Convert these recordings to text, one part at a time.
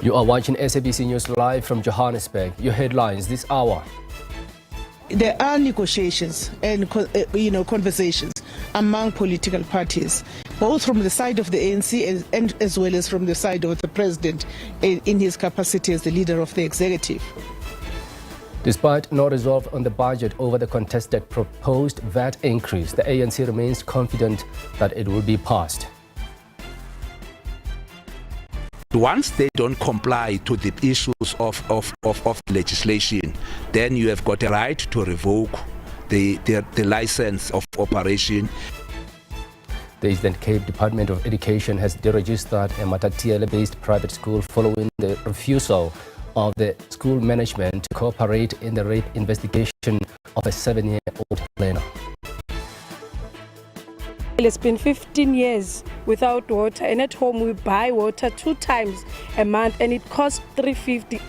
You are watching SABC News live from Johannesburg. Your headlines this hour. There are negotiations and conversations among political parties, both from the side of the ANC and as well as from the side of the president in his capacity as the leader of the executive. Despite no resolve on the budget over the contested proposed VAT increase, the ANC remains confident that it will be passed. Once they don't comply to the issues of legislation, then you have got a right to revoke the license of operation. The Eastern Cape Department of Education has deregistered a Matatiele-based private school following the refusal of the school management to cooperate in the rape investigation of a 7-year-old learner. It's been 15 years without water, and at home we buy water 2 times a month and it costs 350.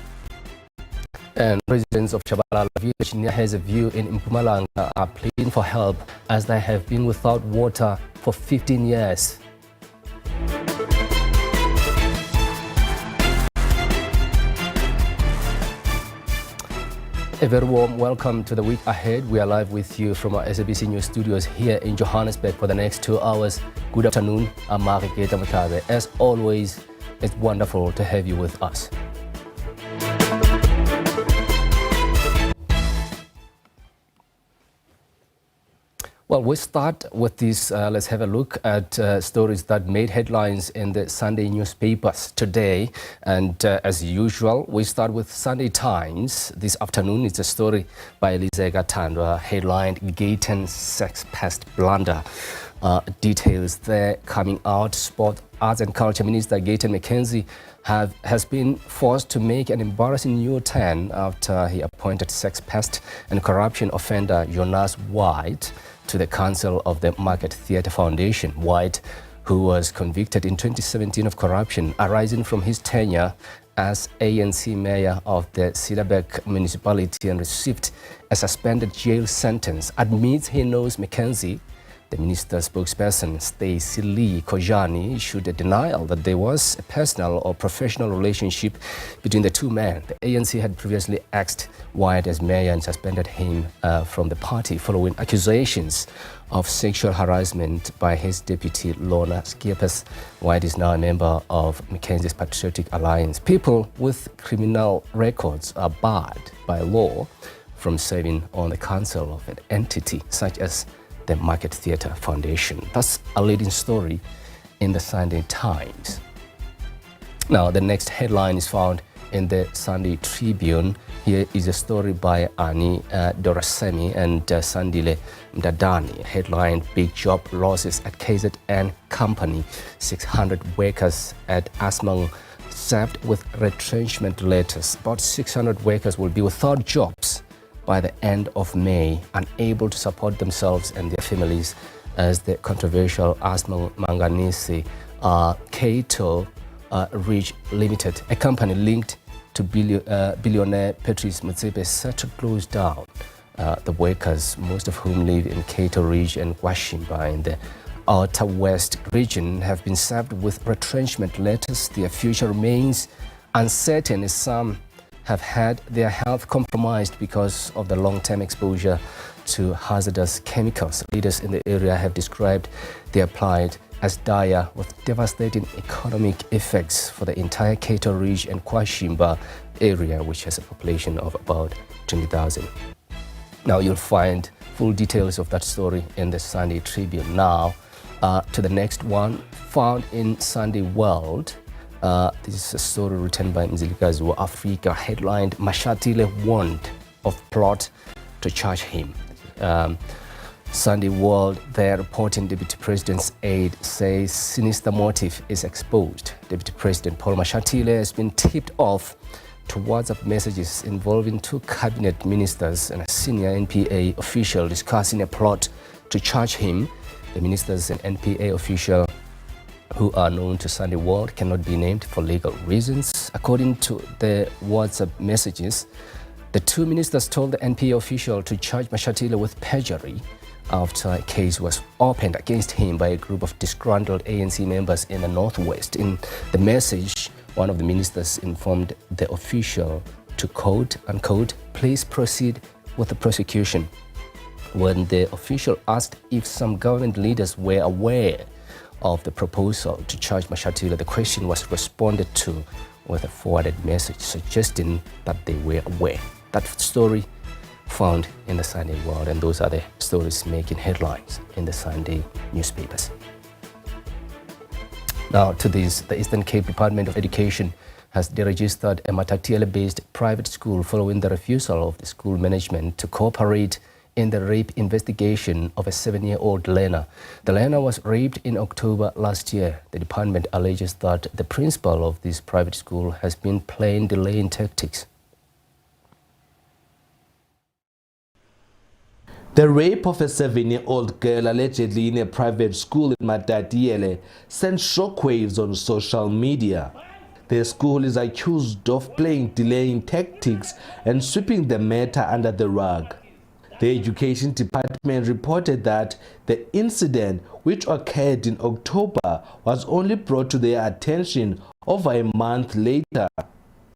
And residents of Shabala village has a view in Mpumalanga are pleading for help as they have been without water for 15 years. A very warm welcome to the week ahead. We are live with you from our SABC News studios here in Johannesburg for the next 2 hours. Good afternoon, I'm Mariketa Mutabe. As always, it's wonderful to have you with us. Well, we start with this. Let's have a look at stories that made headlines in the Sunday newspapers today. And as usual, we start with Sunday Times. This afternoon, it's a story by Elizega Tandwa, headlined Gaten Sex Pest Blunder. Details there coming out. Sport, Arts and Culture Minister Gaten McKenzie has been forced to make an embarrassing U-turn after he appointed sex pest and corruption offender Jonas White to the Council of the Market Theatre Foundation. White, who was convicted in 2017 of corruption arising from his tenure as ANC mayor of the Cederberg municipality and received a suspended jail sentence, admits he knows McKenzie. The minister's spokesperson, Stacey Lee Kojani, issued a denial that there was a personal or professional relationship between the two men. The ANC had previously axed White as mayor and suspended him from the party following accusations of sexual harassment by his deputy, Lorna Skeepers. White is now a member of Mackenzie's Patriotic Alliance. People with criminal records are barred by law from serving on the council of an entity such as the Market Theatre Foundation. That's a leading story in the Sunday Times. Now, the next headline is found in the Sunday Tribune. Here is a story by Ani Dorasemi and Sandile Mdadani. Headline: Big job losses at KZN company. 600 workers at Asmang served with retrenchment letters. About 600 workers will be without jobs by the end of May, unable to support themselves and their families as the controversial Asmang Manganese Cato Ridge Limited, a company linked to billionaire Patrice Motsepe, is set to close down. The workers, most of whom live in Cato Ridge and Washimba in the Outer West region, have been served with retrenchment letters. Their future remains uncertain as some have had their health compromised because of the long-term exposure to hazardous chemicals. Leaders in the area have described their plight as dire, with devastating economic effects for the entire Cato Ridge and Kwashimba area, which has a population of about 20,000. Now, you'll find full details of that story in the Sunday Tribune. Now, to the next one, found in Sunday World. This is a story written by Mzilikazi wa Africa, headlined Mashatile warned of plot to charge him. Sunday World, their reporting Deputy President's aide says sinister motive is exposed. Deputy President Paul Mashatile has been tipped off to WhatsApp messages involving 2 cabinet ministers and a senior NPA official discussing a plot to charge him. The ministers and NPA official, who are known to Sunday World, cannot be named for legal reasons. According to the WhatsApp messages, the 2 ministers told the NPA official to charge Mashatile with perjury after a case was opened against him by a group of disgruntled ANC members in the Northwest. In the message, one of the ministers informed the official to quote unquote, please proceed with the prosecution. When the official asked if some government leaders were aware of the proposal to charge Mashatile, the question was responded to with a forwarded message suggesting that they were aware. That story found in the Sunday World, and those are the stories making headlines in the Sunday newspapers. Now to this, the Eastern Cape Department of Education has deregistered a Matatiele-based private school following the refusal of the school management to cooperate in the rape investigation of a 7-year-old learner. The learner was raped in October last year. The department alleges that the principal of this private school has been playing delaying tactics. The rape of a 7-year-old girl allegedly in a private school in Matatiele sent shockwaves on social media. The school is accused of playing delaying tactics and sweeping the matter under the rug. The Education Department reported that the incident, which occurred in October, was only brought to their attention over a month later.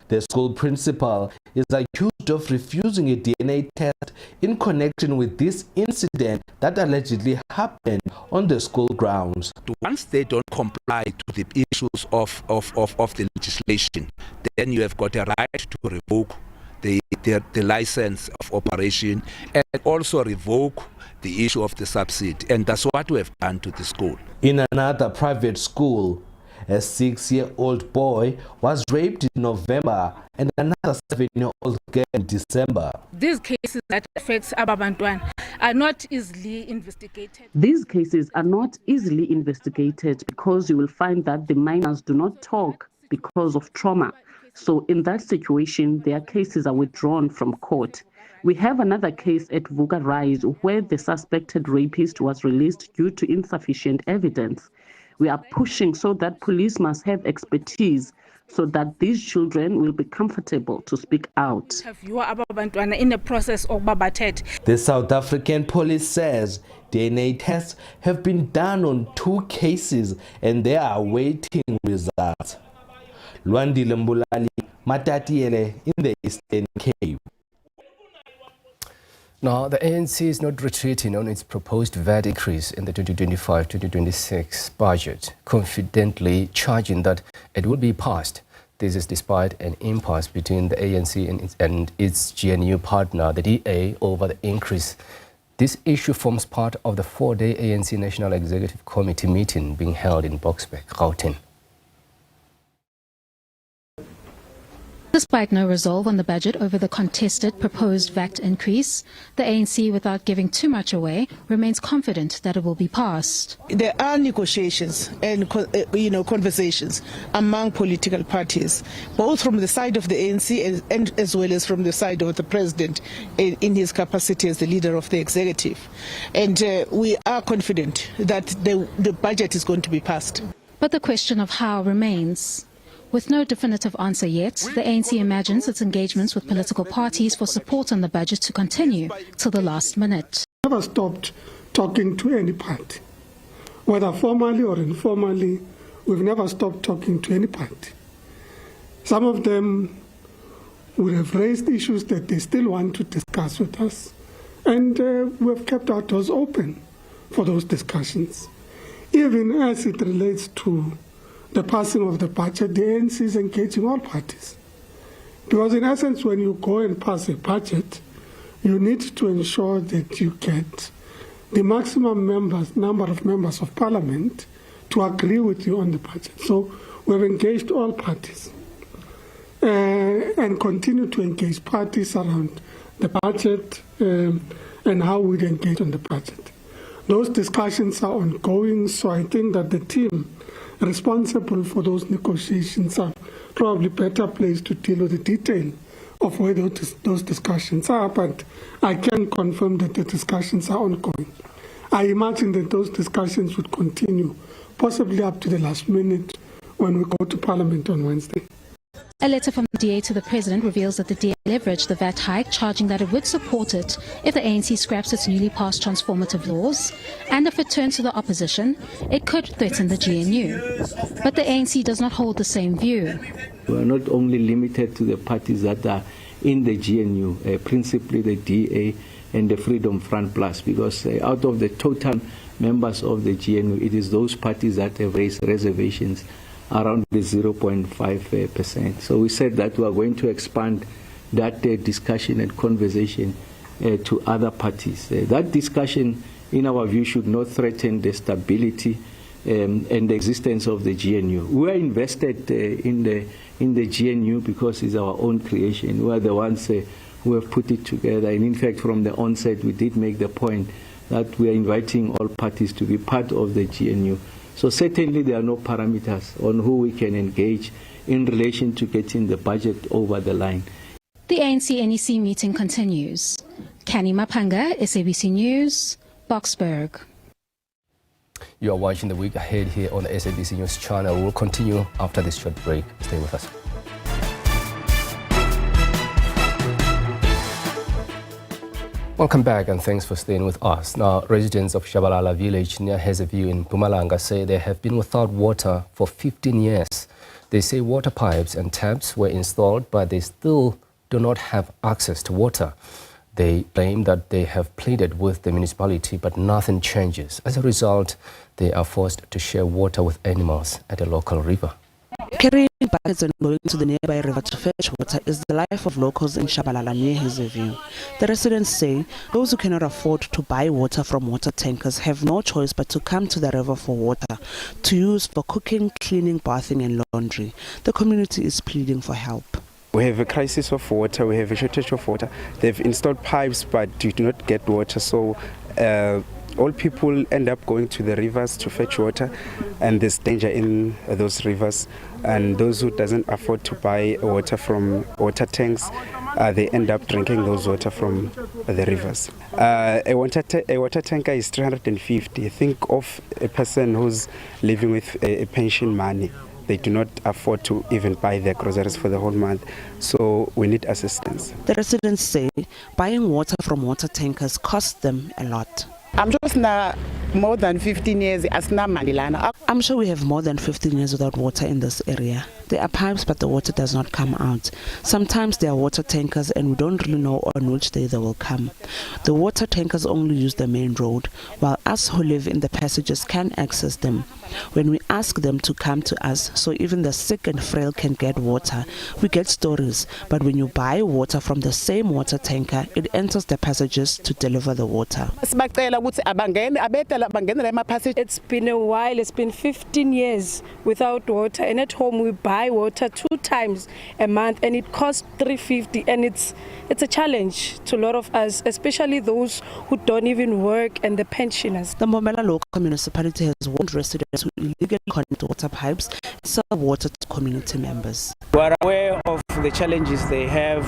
The school principal is accused of refusing a DNA test in connection with this incident that allegedly happened on the school grounds. Once they don't comply to the issues of the legislation, then you have got a right to revoke the license of operation and also revoke the issue of the subsidy. And that's what we have done to the school. In another private school, a 6-year-old boy was raped in November and another 7-year-old girl in December. These cases that affect Ababantwan are not easily investigated. These cases are not easily investigated because you will find that the minors do not talk because of trauma. So in that situation, their cases are withdrawn from court. We have another case at Vuga Rise where the suspected rapist was released due to insufficient evidence. We are pushing so that police must have expertise so that these children will be comfortable to speak out. In the process of Babatet. The South African police says DNA tests have been done on 2 cases and they are awaiting results. Luandile Mbulali, Matatiele in the Eastern Cape. Now, the ANC is not retreating on its proposed VAT increase in the 2025-2026 budget, confidently charging that it will be passed. This is despite an impasse between the ANC and its GNU partner, the DA, over the increase. This issue forms part of the 4-day ANC National Executive Committee meeting being held in Boksburg, Gauteng. Despite no resolve on the budget over the contested proposed VAT increase, the ANC, without giving too much away, remains confident that it will be passed. There are negotiations and conversations among political parties, both from the side of the ANC and as well as from the side of the president in his capacity as the leader of the executive. And we are confident that the budget is going to be passed. But the question of how remains. With no definitive answer yet, the ANC imagines its engagements with political parties for support on the budget to continue till the last minute. We never stopped talking to any party. Whether formally or informally, we've never stopped talking to any party. Some of them would have raised issues that they still want to discuss with us, and we've kept our doors open for those discussions. Even as it relates to the passing of the budget, the ANC is engaging all parties. Because in essence, when you go and pass a budget, you need to ensure that you get the maximum number of members of parliament to agree with you on the budget. So we've engaged all parties and continue to engage parties around the budget and how we engage on the budget. Those discussions are ongoing, so I think that the team responsible for those negotiations are probably better placed to deal with the detail of where those discussions are, but I can confirm that the discussions are ongoing. I imagine that those discussions would continue, possibly up to the last minute when we go to Parliament on Wednesday. A letter from the DA to the president reveals that the DA leveraged the VAT hike, charging that it would support it if the ANC scraps its newly passed transformative laws, and if it turns to the opposition, it could threaten the GNU. But the ANC does not hold the same view. We are not only limited to the parties that are in the GNU, principally the DA and the Freedom Front Plus, because out of the total members of the GNU, it is those parties that have raised reservations around the 0.5%. So we said that we are going to expand that discussion and conversation to other parties. That discussion, in our view, should not threaten the stability and the existence of the GNU. We are invested in the GNU because it's our own creation. We are the ones who have put it together. And in fact, from the onset, we did make the point that we are inviting all parties to be part of the GNU. So certainly there are no parameters on who we can engage in relation to getting the budget over the line. The ANC NEC meeting continues. Kani Mapanga, SABC News, Boksburg. You are watching The Week Ahead here on the SABC News channel. We'll continue after this short break. Stay with us. Welcome back and thanks for staying with us. Now, residents of Shabala village near Hazyview in Mpumalanga say they have been without water for 15 years. They say water pipes and taps were installed, but they still do not have access to water. They claim that they have pleaded with the municipality, but nothing changes. As a result, they are forced to share water with animals at a local river. Carrying buckets and going to the nearby river to fetch water is the life of locals in Shabala near Hazyview. The residents say those who cannot afford to buy water from water tankers have no choice but to come to the river for water to use for cooking, cleaning, bathing and laundry. The community is pleading for help. We have a crisis of water, we have a shortage of water. They've installed pipes but you do not get water, so all people end up going to the rivers to fetch water, and there's danger in those rivers. And those who doesn't afford to buy water from water tanks, they end up drinking those water from the rivers. A water tanker is 350. Think of a person who's living with a pension money. They do not afford to even buy their groceries for the whole month, so we need assistance. The residents say buying water from water tankers costs them a lot. I'm just now more than 15 years. I'm sure we have more than 15 years without water in this area. There are pipes, but the water does not come out. Sometimes there are water tankers and we don't really know on which day they will come. The water tankers only use the main road, while us who live in the passages can access them. When we ask them to come to us so even the sick and frail can get water, we get stories. But when you buy water from the same water tanker, it enters the passages to deliver the water. It's been a while, it's been 15 years without water, and at home we buy water 2 times a month and it costs 350, and it's a challenge to a lot of us, especially those who don't even work and the pensioners. The Mpumalanga local municipality has warned residents who illegally connect water pipes and serve water to community members. We are aware of the challenges they have,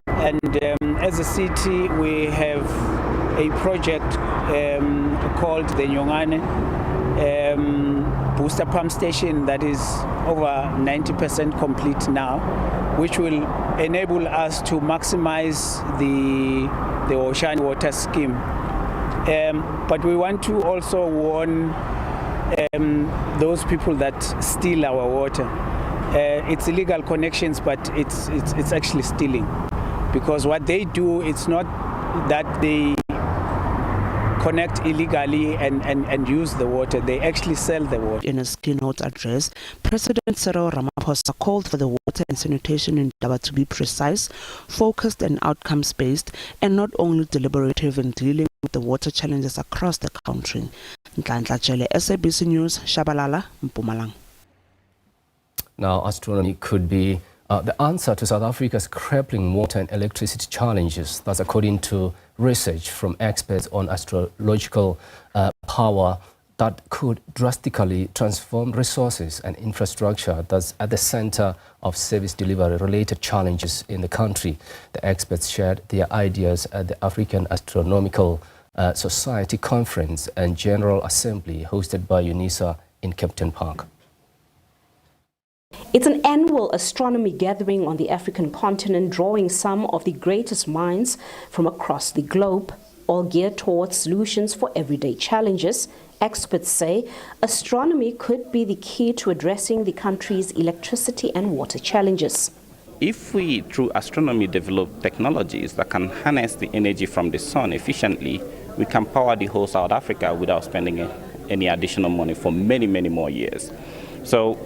and as a city we have a project called the Nyongane booster pump station that is over 90% complete now, which will enable us to maximize the ocean water scheme. But we want to also warn those people that steal our water. It's illegal connections, but it's actually stealing, because what they do, it's not that they connect illegally and use the water. They actually sell the water. In his keynote address, President Cyril Ramaphosa called for the water and sanitation in Daba to be precise, focused and outcomes-based, and not only deliberative in dealing with the water challenges across the country. Nhlanhla Jele, SABC News, Shabala, Mpumalanga. Now, astronomy could be the answer to South Africa's crippling water and electricity challenges. That's according to research from experts on astrological power that could drastically transform resources and infrastructure that's at the center of service delivery related challenges in the country. The experts shared their ideas at the African Astronomical Society Conference and General Assembly hosted by UNISA in Captain Park. It's an annual astronomy gathering on the African continent, drawing some of the greatest minds from across the globe, all geared towards solutions for everyday challenges. Experts say astronomy could be the key to addressing the country's electricity and water challenges. If we, through astronomy, develop technologies that can harness the energy from the sun efficiently, we can power the whole South Africa without spending any additional money for many, many more years. So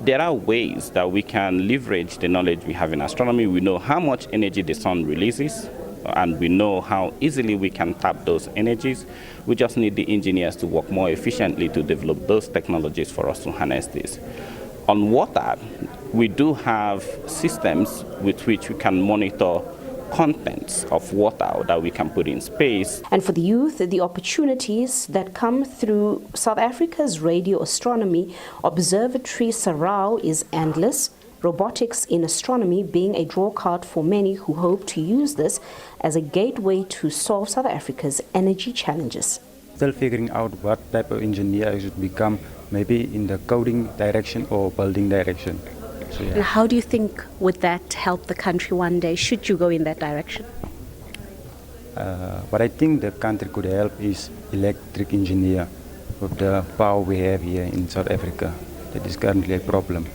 there are ways that we can leverage the knowledge we have in astronomy. We know how much energy the sun releases, and we know how easily we can tap those energies. We just need the engineers to work more efficiently to develop those technologies for us to harness this. On water, we do have systems with which we can monitor contents of water that we can put in space. And for the youth, the opportunities that come through South Africa's radio astronomy observatory Sarau is endless. Robotics in astronomy being a drawcard for many who hope to use this as a gateway to solve South Africa's energy challenges. Still figuring out what type of engineer I should become, maybe in the coding direction or building direction. So, yeah. And how do you think would that help the country one day, should you go in that direction? What I think the country could help is electric engineer with the power we have here in South Africa. That is currently a problem.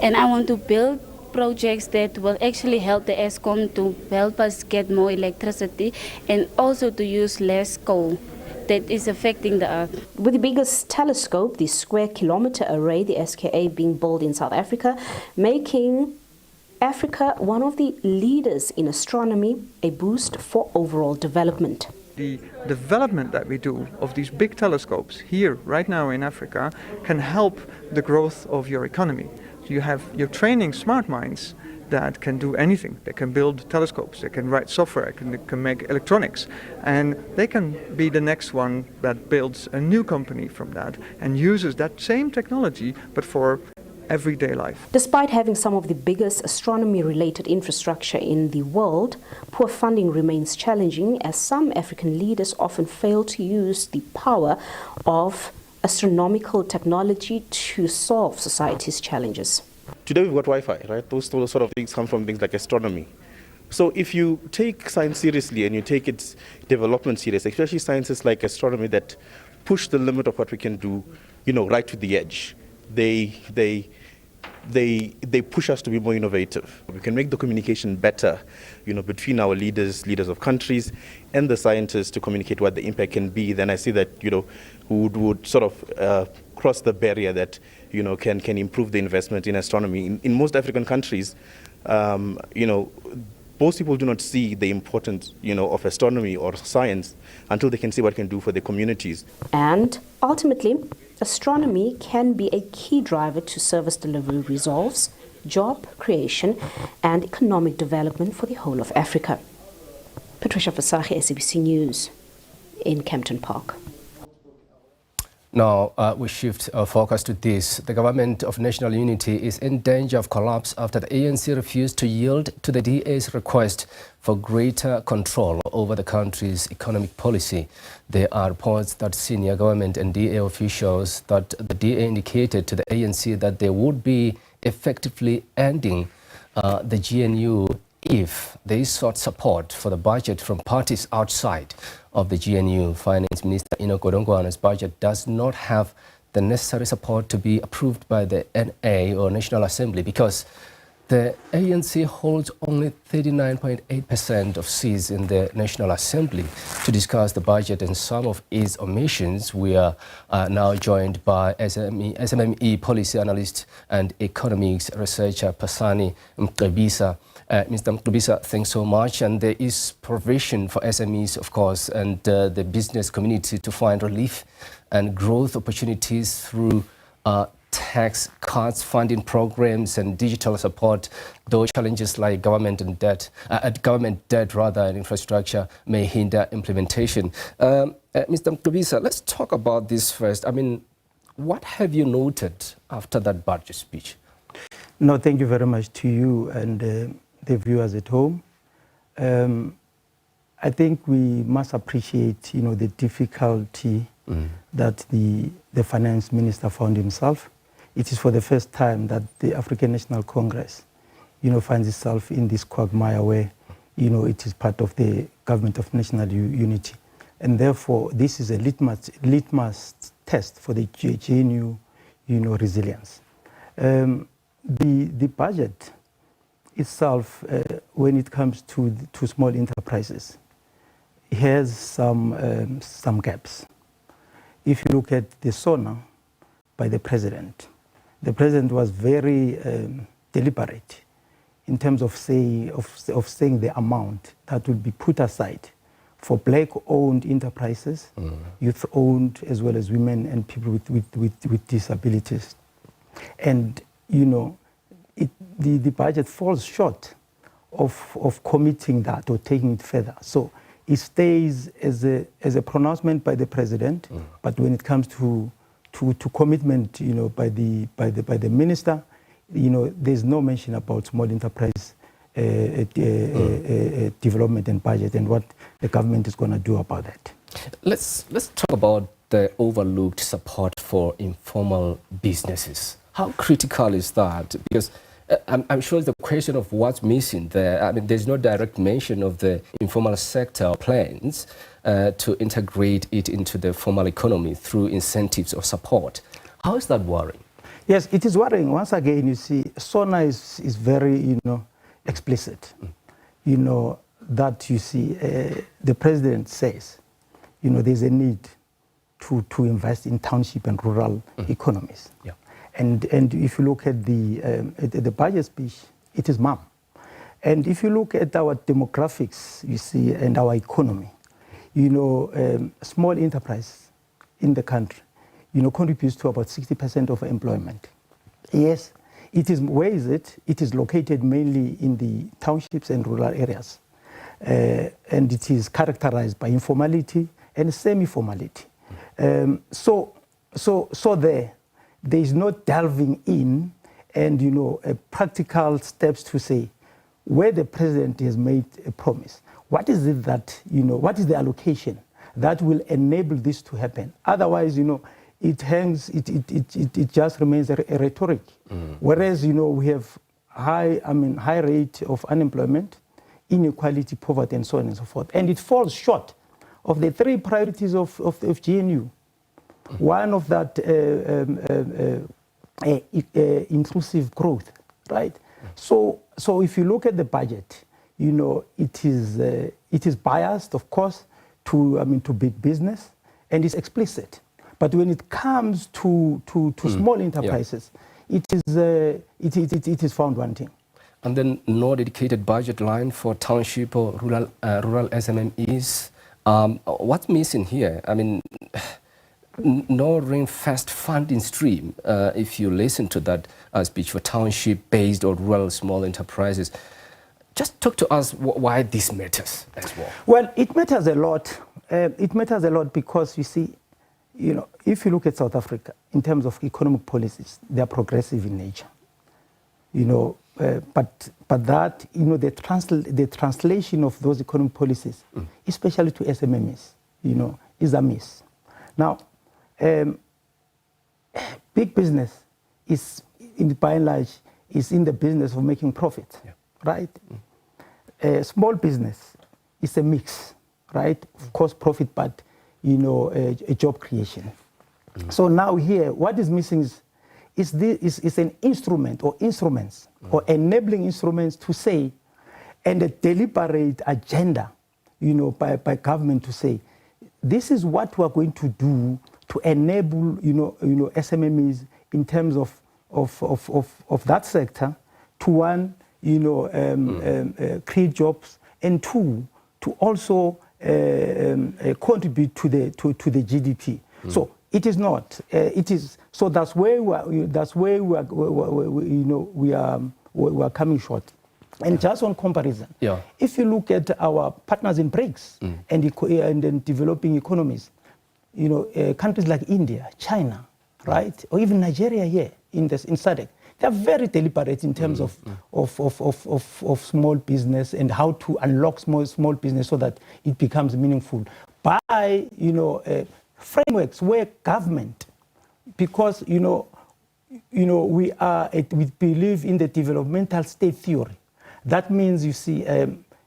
And I want to build projects that will actually help the ESCOM to help us get more electricity and also to use less coal that is affecting the earth. With the biggest telescope, the square kilometer array, the SKA, being built in South Africa, making Africa one of the leaders in astronomy, a boost for overall development. The development that we do of these big telescopes here, right now in Africa, can help the growth of your economy. You're training smart minds that can do anything. They can build telescopes, they can write software, can make electronics, and they can be the next one that builds a new company from that and uses that same technology, but for everyday life. Despite having some of the biggest astronomy-related infrastructure in the world, poor funding remains challenging as some African leaders often fail to use the power of astronomical technology to solve society's challenges. Today we've got Wi-Fi, right? Those sort of things come from things like astronomy. So if you take science seriously and you take its development seriously, especially sciences like astronomy that push the limit of what we can do, right to the edge, they push us to be more innovative. We can make the communication better, between our leaders of countries and the scientists to communicate what the impact can be. Then I see that, would sort of cross the barrier that, can improve the investment in astronomy. In most African countries, most people do not see the importance, of astronomy or science until they can see what it can do for their communities. And ultimately, astronomy can be a key driver to service delivery resolves, job creation, and economic development for the whole of Africa. Patricia Fasahi, SABC News, in Kempton Park. Now, we shift our focus to this. The Government of National Unity is in danger of collapse after the ANC refused to yield to the DA's request for greater control over the country's economic policy. There are reports that senior government and DA officials that the DA indicated to the ANC that they would be effectively ending the GNU if they sought support for the budget from parties outside of the GNU. Finance Minister Enoch Godongwana's budget does not have the necessary support to be approved by the NA or National Assembly because the ANC holds only 39.8% of seats in the National Assembly. To discuss the budget and some of its omissions, we are now joined by SMME policy analyst and economics researcher Pasani Mqebisa. Mr. Mqebisa, thanks so much. And there is provision for SMEs, of course, and the business community to find relief and growth opportunities through tax cuts, funding programs, and digital support. Though challenges like government debt and infrastructure may hinder implementation. Mr. Mqebisa, let's talk about this first. I mean, what have you noted after that budget speech? No, thank you very much to you and the viewers at home. I think we must appreciate, the difficulty that the finance minister found himself it is for the first time that the African National Congress, finds itself in this quagmire where, it is part of the government of national unity. And therefore, this is a litmus test for the GNU, resilience. The budget itself, when it comes to small enterprises, has some gaps. If you look at the SONA by the president was very deliberate in terms of saying the amount that will be put aside for black-owned enterprises, youth-owned, as well as women and people with disabilities. And the budget falls short of committing that or taking it further. So it stays as a pronouncement by the president, but when it comes to commitment, by the minister, there's no mention about small enterprise development and budget and what the government is going to do about that. Let's talk about the overlooked support for informal businesses. How critical is that? Because I'm sure the question of what's missing there, I mean, there's no direct mention of the informal sector plans to integrate it into the formal economy through incentives or support. How is that worrying? Yes, it is worrying. Once again, you see, SONA is very, explicit. That you see, the president says, there's a need to invest in township and rural economies. Yeah. And if you look at the budget speech, it is mum. And if you look at our demographics, you see, and our economy, small enterprise in the country, contributes to about 60% of employment. Yes, it is. Where is it? It is located mainly in the townships and rural areas, and it is characterized by informality and semi-formality. So there is no delving in and practical steps to say where the president has made a promise. What is it that what is the allocation that will enable this to happen? Otherwise, it hangs. It just remains a rhetoric. Whereas we have high rate of unemployment, inequality, poverty, and so on and so forth, and it falls short of the three priorities of GNU. One of that inclusive growth, right? So if you look at the budget, it is biased, of course, to big business, and it's explicit. But when it comes to small enterprises, it is found wanting. And then no dedicated budget line for township or rural SMMEs. What's missing here? I mean, no ring-fast funding stream, if you listen to that speech for township-based or rural small enterprises. Just talk to us why this matters as well. Well, it matters a lot. It matters a lot because, you see, if you look at South Africa, in terms of economic policies, they are progressive in nature. But that, the translation of those economic policies, especially to SMMEs, is a miss. Now, big business is, by and large, is in the business of making profit, right? Small business is a mix, right? Of course, profit, but a job creation. So now here, what is missing is an instrument or instruments or enabling instruments to say, and a deliberate agenda, by government to say, this is what we are going to do to enable, SMMEs in terms of that sector to one, create jobs, and two, to also contribute to the GDP. So it is not. It is. So that's where we are coming short. And just on comparison, if you look at our partners in BRICS and developing economies, countries like India, China, right, or even Nigeria here in SADC, they are very deliberate in terms of small business and how to unlock small business so that it becomes meaningful by frameworks where government, because we believe in the developmental state theory. That means, you see,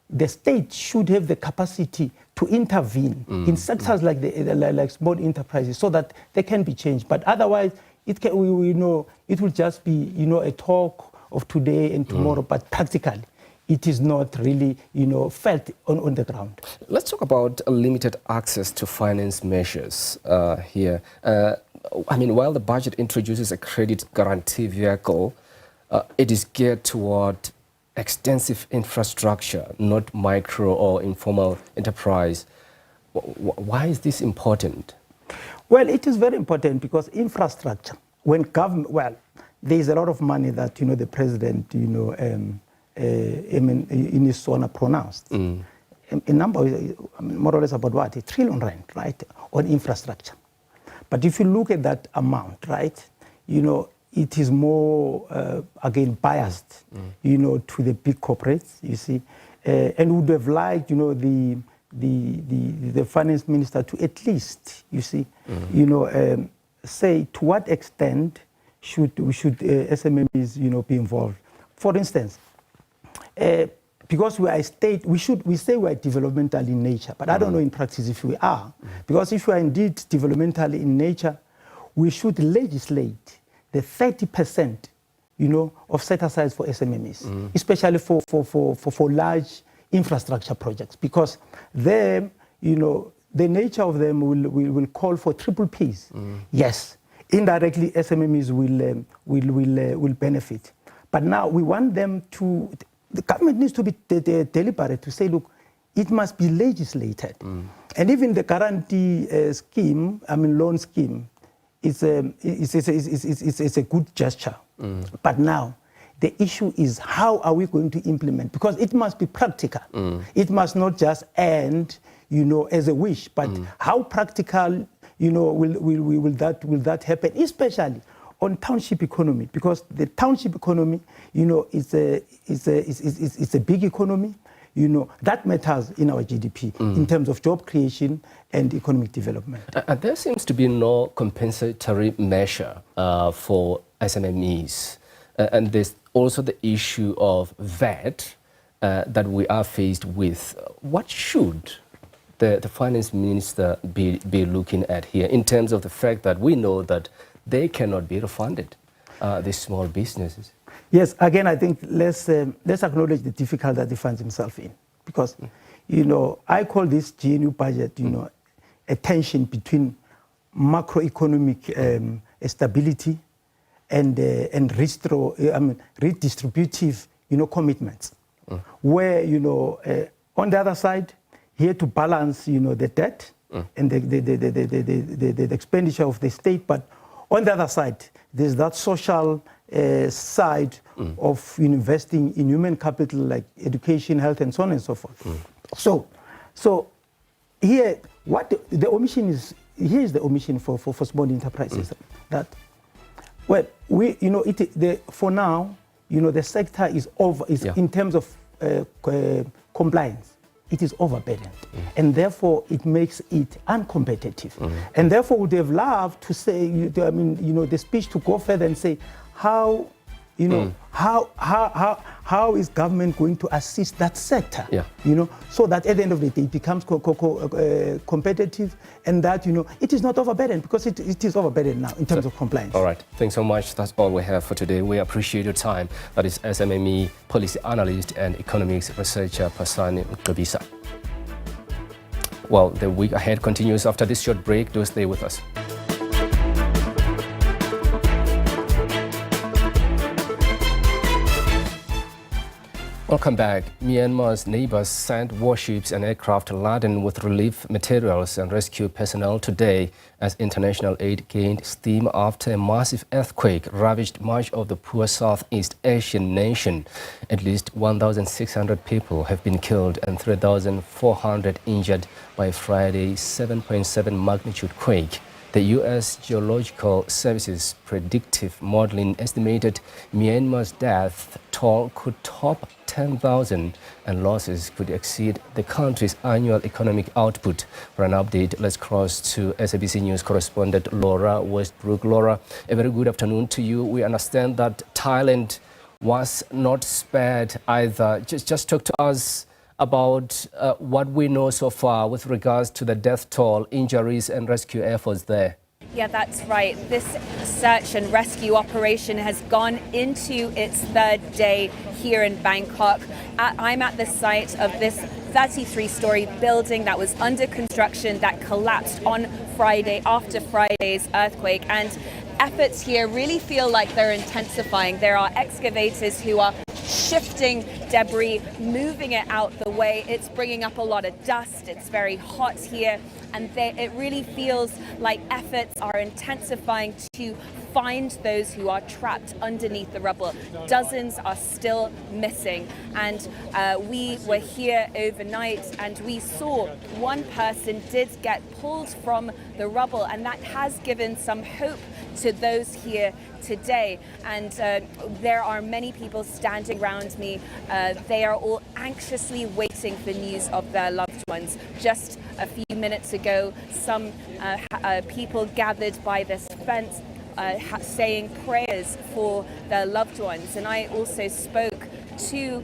the state should have the capacity to intervene in sectors like small enterprises so that they can be changed. But otherwise, we know it will just be, a talk of today and tomorrow, but practically, it is not really, felt on the ground. Let's talk about limited access to finance measures here. While the budget introduces a credit guarantee vehicle, it is geared toward extensive infrastructure, not micro or informal enterprise. Why is this important? Well, it is very important because infrastructure, when government, there is a lot of money that, the president, in his zone pronounced. A number, more or less about what? R1 trillion, right, on infrastructure. But if you look at that amount, right, it is more, again, biased, to the big corporates, you see, and would have liked, the finance minister to at least, you see, say to what extent should SMMEs, be involved. For instance, because we are a state, we say we are developmental in nature, but I don't know in practice if we are. Because if we are indeed developmental in nature, we should legislate the 30%, of set aside for SMMEs, especially for large infrastructure projects, because them, the nature of them will call for triple Ps. Yes, indirectly SMMEs will benefit, but now we want them to. The government needs to be deliberate to say, look, it must be legislated, and even the guarantee scheme, loan scheme, it's a good gesture. But now, the issue is how are we going to implement? Because it must be practical. It must not just end, as a wish. But how practical, will that happen? Especially on township economy, because the township economy, is a big economy. That matters in our GDP in terms of job creation and economic development. And there seems to be no compensatory measure for SMMEs. And there's also the issue of VAT that we are faced with. What should the finance minister be looking at here in terms of the fact that we know that they cannot be refunded, these small businesses? Yes, again, I think let's acknowledge the difficulty that he finds himself in. Because, I call this GNU budget, a tension between macroeconomic stability and redistributive, commitments. Where, on the other side, here to balance, the debt and the expenditure of the state, but on the other side, there's that social side of investing in human capital like education, health, and so on and so forth. So here, what the omission is, here is the omission for small enterprises. That, well, for now, the sector is in terms of compliance, it is overburdened, and therefore it makes it uncompetitive. And therefore, would have loved to say, the speech to go further and say, how is government going to assist that sector? So that at the end of the day it becomes competitive, and that it is not overburdened, because it is overburdened now in terms of compliance. All right, thanks so much. That's all we have for today. We appreciate your time. That is SMME policy analyst and economics researcher Pasani Mqobisa. Well, the week ahead continues after this short break. Do stay with us. Welcome back. Myanmar's neighbors sent warships and aircraft laden with relief materials and rescue personnel today as international aid gained steam after a massive earthquake ravaged much of the poor Southeast Asian nation. At least 1,600 people have been killed and 3,400 injured by Friday's 7.7 magnitude quake. The U.S. Geological Service's predictive modeling estimated Myanmar's death toll could top 10,000 and losses could exceed the country's annual economic output. For an update, let's cross to SABC News correspondent Laura Westbrook. Laura, a very good afternoon to you. We understand that Thailand was not spared either. Just talk to us about what we know so far with regards to the death toll, injuries and rescue efforts there. Yeah, that's right. This search and rescue operation has gone into its third day here in Bangkok. I'm at the site of this 33-story building that was under construction that collapsed on Friday after Friday's earthquake. And efforts here really feel like they're intensifying. There are excavators who are shifting debris, moving it out the way. It's bringing up a lot of dust. It's very hot here, and it really feels like efforts are intensifying to find those who are trapped underneath the rubble. Dozens are still missing, and we were here overnight and we saw one person did get pulled from the rubble, and that has given some hope to those here today. And there are many people standing around me. They are all anxiously waiting for news of their loved ones. Just a few minutes ago, some people gathered by this fence saying prayers for their loved ones. And I also spoke to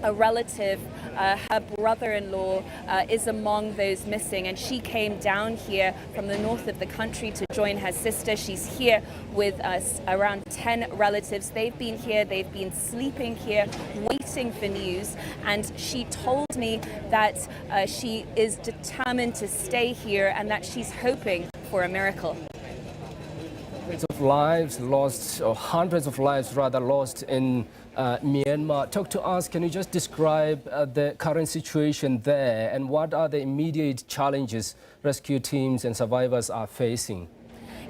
a relative. Her brother-in-law is among those missing, and she came down here from the north of the country to join her sister. She's here with around 10 relatives. They've been here, they've been sleeping here, waiting for news, and she told me that she is determined to stay here and that she's hoping for a miracle. Hundreds of lives lost, or hundreds of lives rather lost in Myanmar. Talk to us, can you just describe the current situation there and what are the immediate challenges rescue teams and survivors are facing?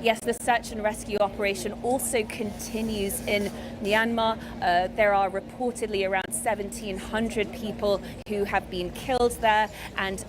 Yes, the search and rescue operation also continues in Myanmar. There are reportedly around 1,700 people who have been killed there, and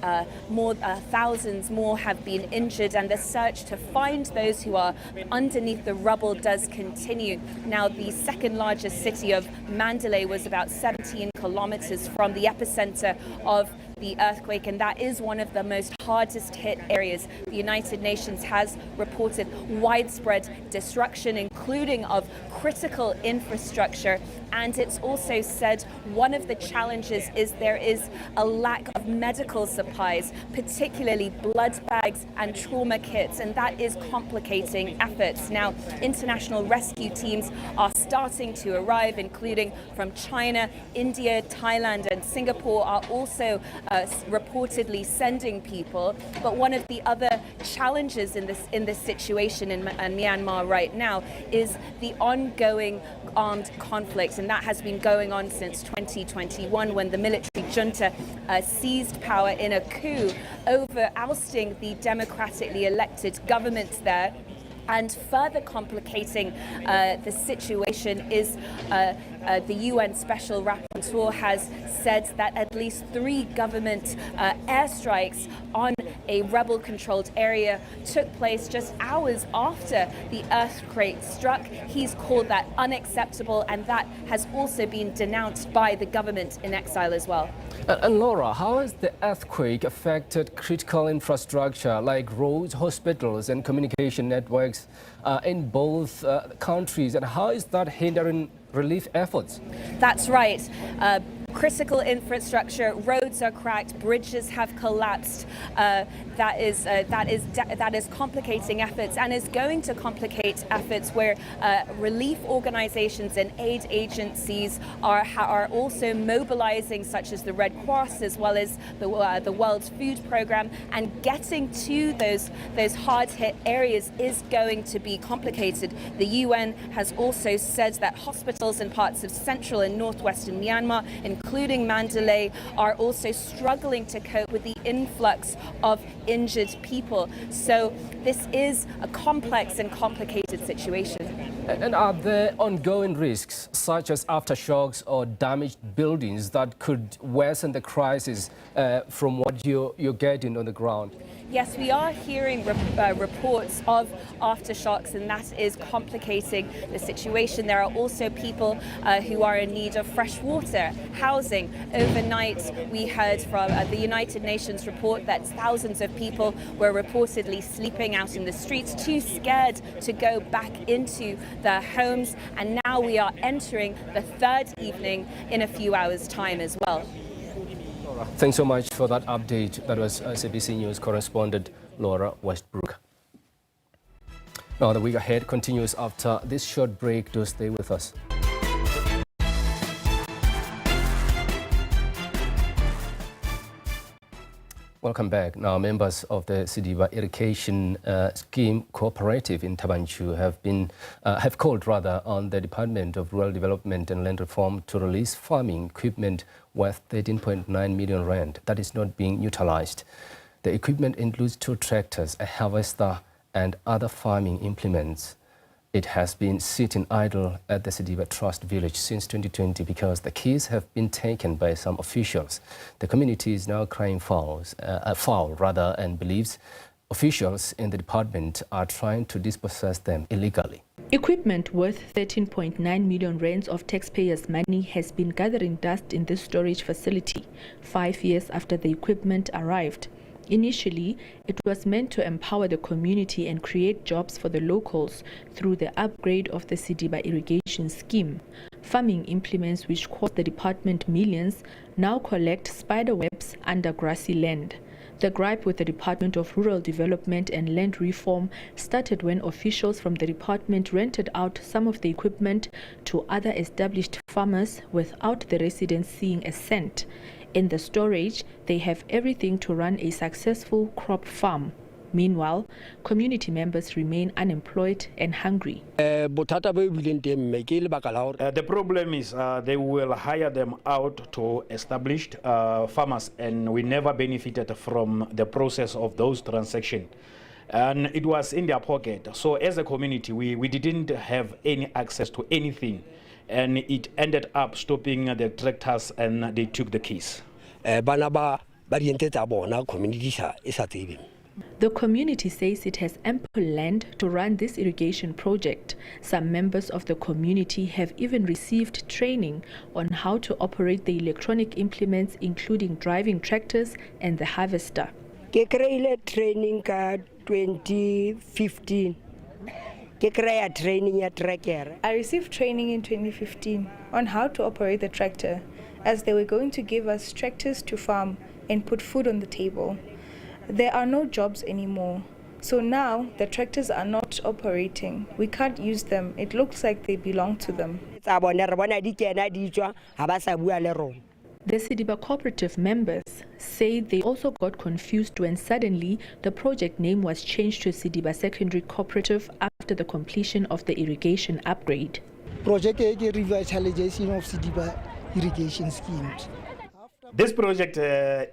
thousands more have been injured, and the search to find those who are underneath the rubble does continue. Now, the second largest city of Mandalay was about 17 kilometers from the epicenter of the earthquake, and that is one of the most hardest hit areas. The United Nations has reported widespread destruction, including of critical infrastructure, and it's also said one of the challenges is there is a lack of medical supplies, particularly blood bags and trauma kits, and that is complicating efforts. Now, international rescue teams are starting to arrive, including from China, India, Thailand and Singapore are also reportedly sending people. But one of the other challenges in this situation in Myanmar right now is the ongoing armed conflict, and that has been going on since 2021 when the military junta seized power in a coup over ousting the democratically elected government there. And further complicating the situation is the UN Special Rapporteur has said that at least 3 government airstrikes on a rebel-controlled area took place just hours after the earthquake struck. He's called that unacceptable, and that has also been denounced by the government in exile as well. And Laura, how has the earthquake affected critical infrastructure like roads, hospitals and communication networks in both countries, and how is that hindering relief efforts? That's right. Critical infrastructure, roads are cracked, bridges have collapsed. That is complicating efforts, and is going to complicate efforts where relief organizations and aid agencies are also mobilizing, such as the Red Cross as well as the World Food Programme, and getting to those hard-hit areas is going to be complicated. The UN has also said that hospitals in parts of central and northwestern Myanmar, including Mandalay, are also struggling to cope with the influx of injured people. So this is a complex and complicated situation. And are there ongoing risks, such as aftershocks or damaged buildings, that could worsen the crisis from what you're getting on the ground? Yes, we are hearing reports of aftershocks, and that is complicating the situation. There are also people who are in need of fresh water, housing. Overnight, we heard from the United Nations report that thousands of people were reportedly sleeping out in the streets, too scared to go back into their homes. And now we are entering the third evening in a few hours' time as well. Thanks so much for that update. That was SABC News correspondent Laura Westbrook. Now, the week ahead continues after this short break. Do stay with us. Welcome back. Now, members of the Sidiba Irrigation Scheme Cooperative in Tabanchu have called on the Department of Rural Development and Land Reform to release farming equipment worth 13.9 million rand that is not being utilized. The equipment includes 2 tractors, a harvester, and other farming implements. It has been sitting idle at the Sidiba Trust Village since 2020 because the keys have been taken by some officials. The community is now crying foul, and believes officials in the department are trying to dispossess them illegally. Equipment worth 13.9 million rands of taxpayers' money has been gathering dust in this storage facility 5 years after the equipment arrived. Initially, it was meant to empower the community and create jobs for the locals through the upgrade of the Sidiba irrigation scheme. Farming implements, which cost the department millions, now collect spider webs under grassy land. The gripe with the Department of Rural Development and Land Reform started when officials from the department rented out some of the equipment to other established farmers without the residents seeing a cent. In the storage, they have everything to run a successful crop farm. Meanwhile, community members remain unemployed and hungry. The problem is they will hire them out to established farmers, and we never benefited from the process of those transactions. And it was in their pocket. So as a community, we didn't have any access to anything. And it ended up stopping the tractors, and they took the keys. The community says it has ample land to run this irrigation project. Some members of the community have even received training on how to operate the electronic implements, including driving tractors and the harvester. Training 2015. I received training in 2015 on how to operate the tractor, as they were going to give us tractors to farm and put food on the table. There are no jobs anymore, so now the tractors are not operating. We can't use them. It looks like they belong to them. The Sidiba cooperative members say they also got confused when suddenly the project name was changed to Sidiba Secondary Cooperative after the completion of the irrigation upgrade. Project revitalization of Sidiba irrigation schemes. This project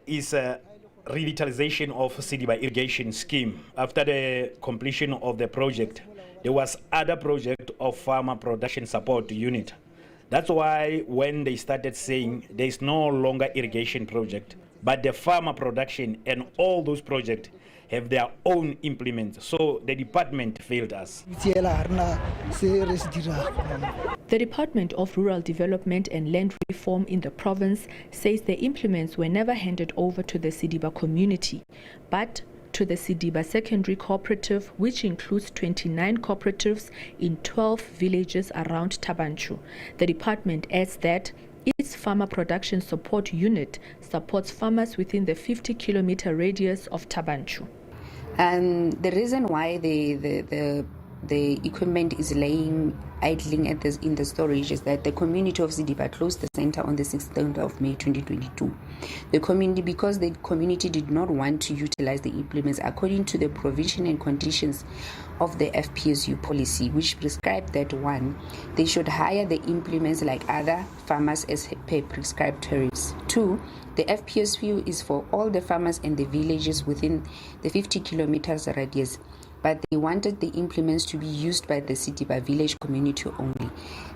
is a revitalization of Sidiba irrigation scheme. After the completion of the project, there was other project of farmer production support unit. That's why when they started saying there is no longer irrigation project, but the farmer production and all those projects have their own implements. So the department failed us. The Department of Rural Development and Land Reform in the province says the implements were never handed over to the Sidiba community, but to the Sidiba Secondary Cooperative, which includes 29 cooperatives in 12 villages around Tabanchu. The department adds that its farmer production support unit supports farmers within the 50-kilometer radius of Tabanchu. And the reason why the equipment is laying idling in the storage is that the community of Sidiba closed the center on the 16th of May 2022. Because the community did not want to utilize the implements according to the provision and conditions of the FPSU policy, which prescribed that 1, they should hire the implements like other farmers as per prescribed tariffs. 2, the FPSU is for all the farmers and the villages within the 50 kilometers radius, but they wanted the implements to be used by the Sidiba village community only.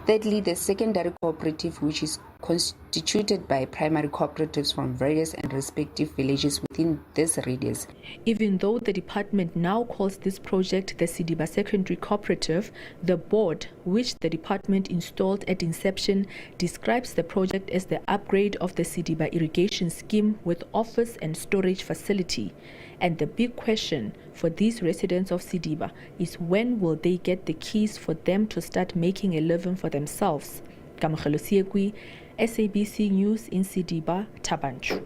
Thirdly, the secondary cooperative, which is constituted by primary cooperatives from various and respective villages within this radius. Even though the department now calls this project the Sidiba Secondary Cooperative, the board, which the department installed at inception, describes the project as the upgrade of the Sidiba irrigation scheme with office and storage facility. And the big question for these residents of Sidiba is, when will they get the keys for them to start making a living for themselves? Kamogelo Siekwi, SABC News in Sidiba, Tabanchu.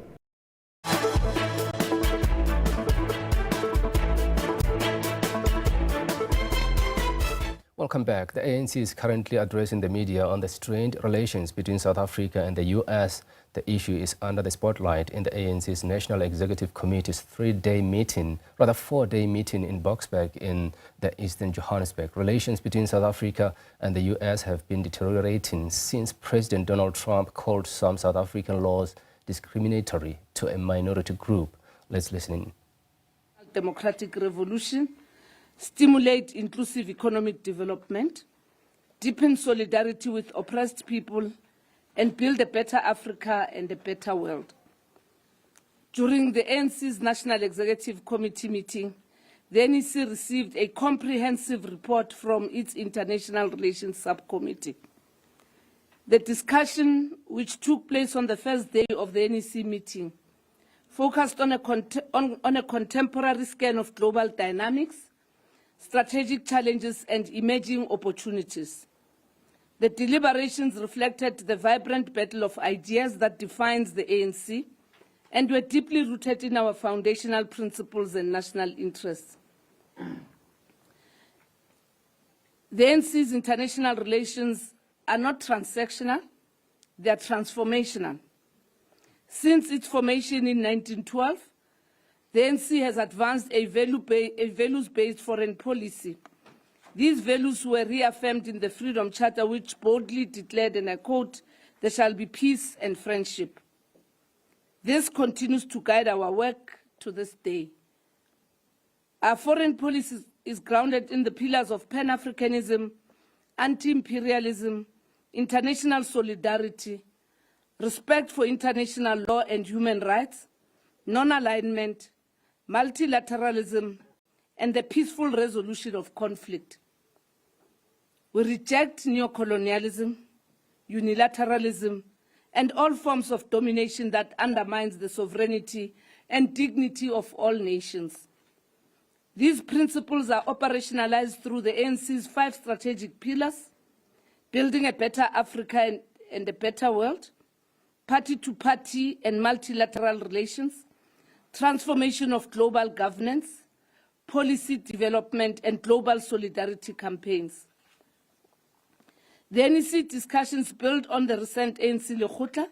Welcome back. The ANC is currently addressing the media on the strained relations between South Africa and the U.S. The issue is under the spotlight in the ANC's National Executive Committee's four-day meeting in Boksburg in the Eastern Johannesburg. Relations between South Africa and the U.S. have been deteriorating since President Donald Trump called some South African laws discriminatory to a minority group. Let's listen in. Democratic revolution, stimulate inclusive economic development, deepen solidarity with oppressed people, and build a better Africa and a better world. During the ANC's National Executive Committee meeting, the NEC received a comprehensive report from its International Relations Subcommittee. The discussion, which took place on the first day of the NEC meeting, focused on a contemporary scan of global dynamics, strategic challenges, and emerging opportunities. The deliberations reflected the vibrant battle of ideas that defines the ANC and were deeply rooted in our foundational principles and national interests. The ANC's international relations are not transactional, they are transformational. Since its formation in 1912, the ANC has advanced a values-based foreign policy. These values were reaffirmed in the Freedom Charter, which boldly declared, and I quote, "There shall be peace and friendship." This continues to guide our work to this day. Our foreign policy is grounded in the pillars of Pan-Africanism, anti-imperialism, international solidarity, respect for international law and human rights, non-alignment, multilateralism, and the peaceful resolution of conflict. We reject neocolonialism, unilateralism, and all forms of domination that undermines the sovereignty and dignity of all nations. These principles are operationalized through the ANC's 5 strategic pillars: building a better Africa and a better world, party-to-party and multilateral relations, transformation of global governance, policy development, and global solidarity campaigns. The NEC discussions build on the recent ANC Lekgotla,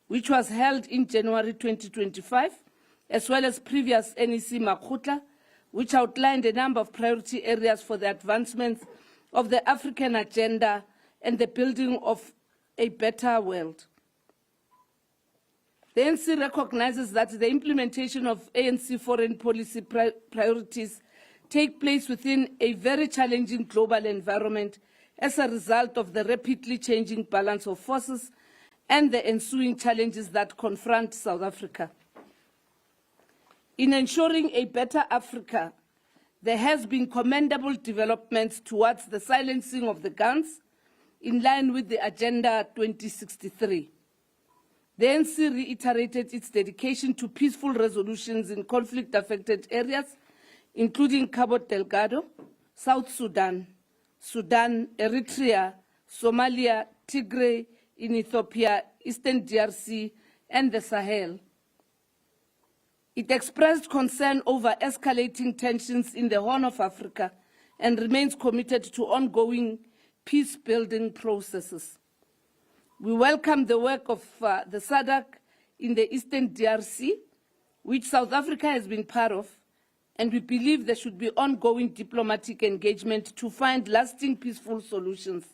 which was held in January 2025, as well as previous NEC Makgotla, which outlined a number of priority areas for the advancement of the African agenda and the building of a better world. The ANC recognizes that the implementation of ANC foreign policy priorities take place within a very challenging global environment as a result of the rapidly changing balance of forces and the ensuing challenges that confront South Africa. In ensuring a better Africa, there has been commendable developments towards the silencing of the guns in line with the Agenda 2063. The ANC reiterated its dedication to peaceful resolutions in conflict-affected areas, including Cabo Delgado, South Sudan, Sudan, Eritrea, Somalia, Tigray, in Ethiopia, Eastern DRC, and the Sahel. It expressed concern over escalating tensions in the Horn of Africa and remains committed to ongoing peace-building processes. We welcome the work of the SADC in the Eastern DRC, which South Africa has been part of, and we believe there should be ongoing diplomatic engagement to find lasting peaceful solutions.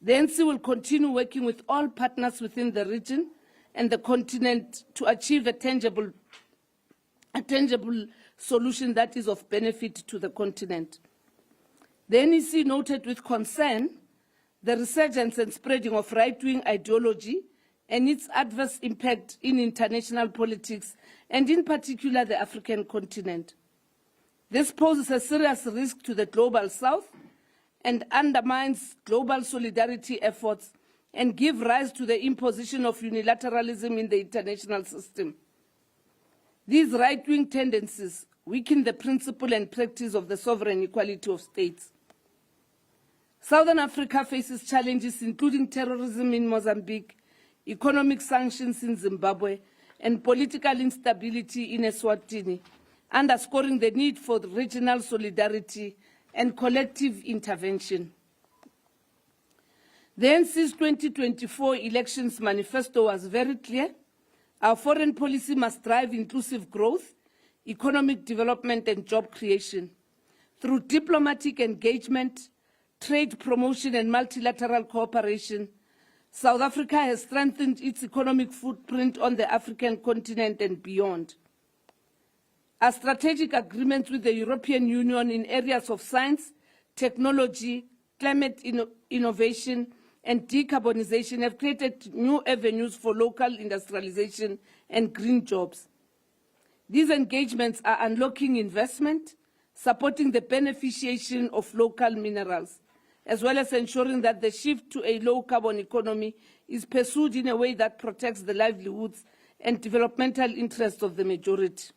The ANC will continue working with all partners within the region and the continent to achieve a tangible solution that is of benefit to the continent. The NEC noted with concern the resurgence and spreading of right-wing ideology and its adverse impact in international politics, and in particular the African continent. This poses a serious risk to the Global South and undermines global solidarity efforts and give rise to the imposition of unilateralism in the international system. These right-wing tendencies weaken the principle and practice of the sovereign equality of states. Southern Africa faces challenges including terrorism in Mozambique, economic sanctions in Zimbabwe, and political instability in Eswatini, underscoring the need for regional solidarity and collective intervention. The NC's 2024 elections manifesto was very clear. Our foreign policy must drive inclusive growth, economic development, and job creation. Through diplomatic engagement, trade promotion, and multilateral cooperation, South Africa has strengthened its economic footprint on the African continent and beyond. Our strategic agreements with the European Union in areas of science, technology, climate innovation, and decarbonization have created new avenues for local industrialization and green jobs. These engagements are unlocking investment, supporting the beneficiation of local minerals, as well as ensuring that the shift to a low-carbon economy is pursued in a way that protects the livelihoods and developmental interests of the majority.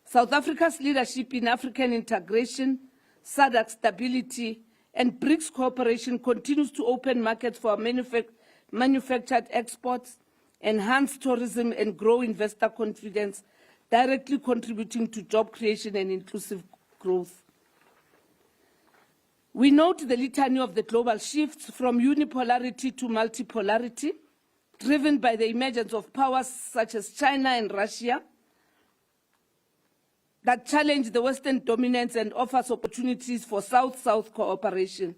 South Africa's leadership in African integration, SADC stability, and BRICS cooperation continues to open markets for manufactured exports, enhance tourism, and grow investor confidence, directly contributing to job creation and inclusive growth. We note the litany of the global shifts from unipolarity to multipolarity, driven by the emergence of powers such as China and Russia, that challenge the Western dominance and offers opportunities for South-South cooperation.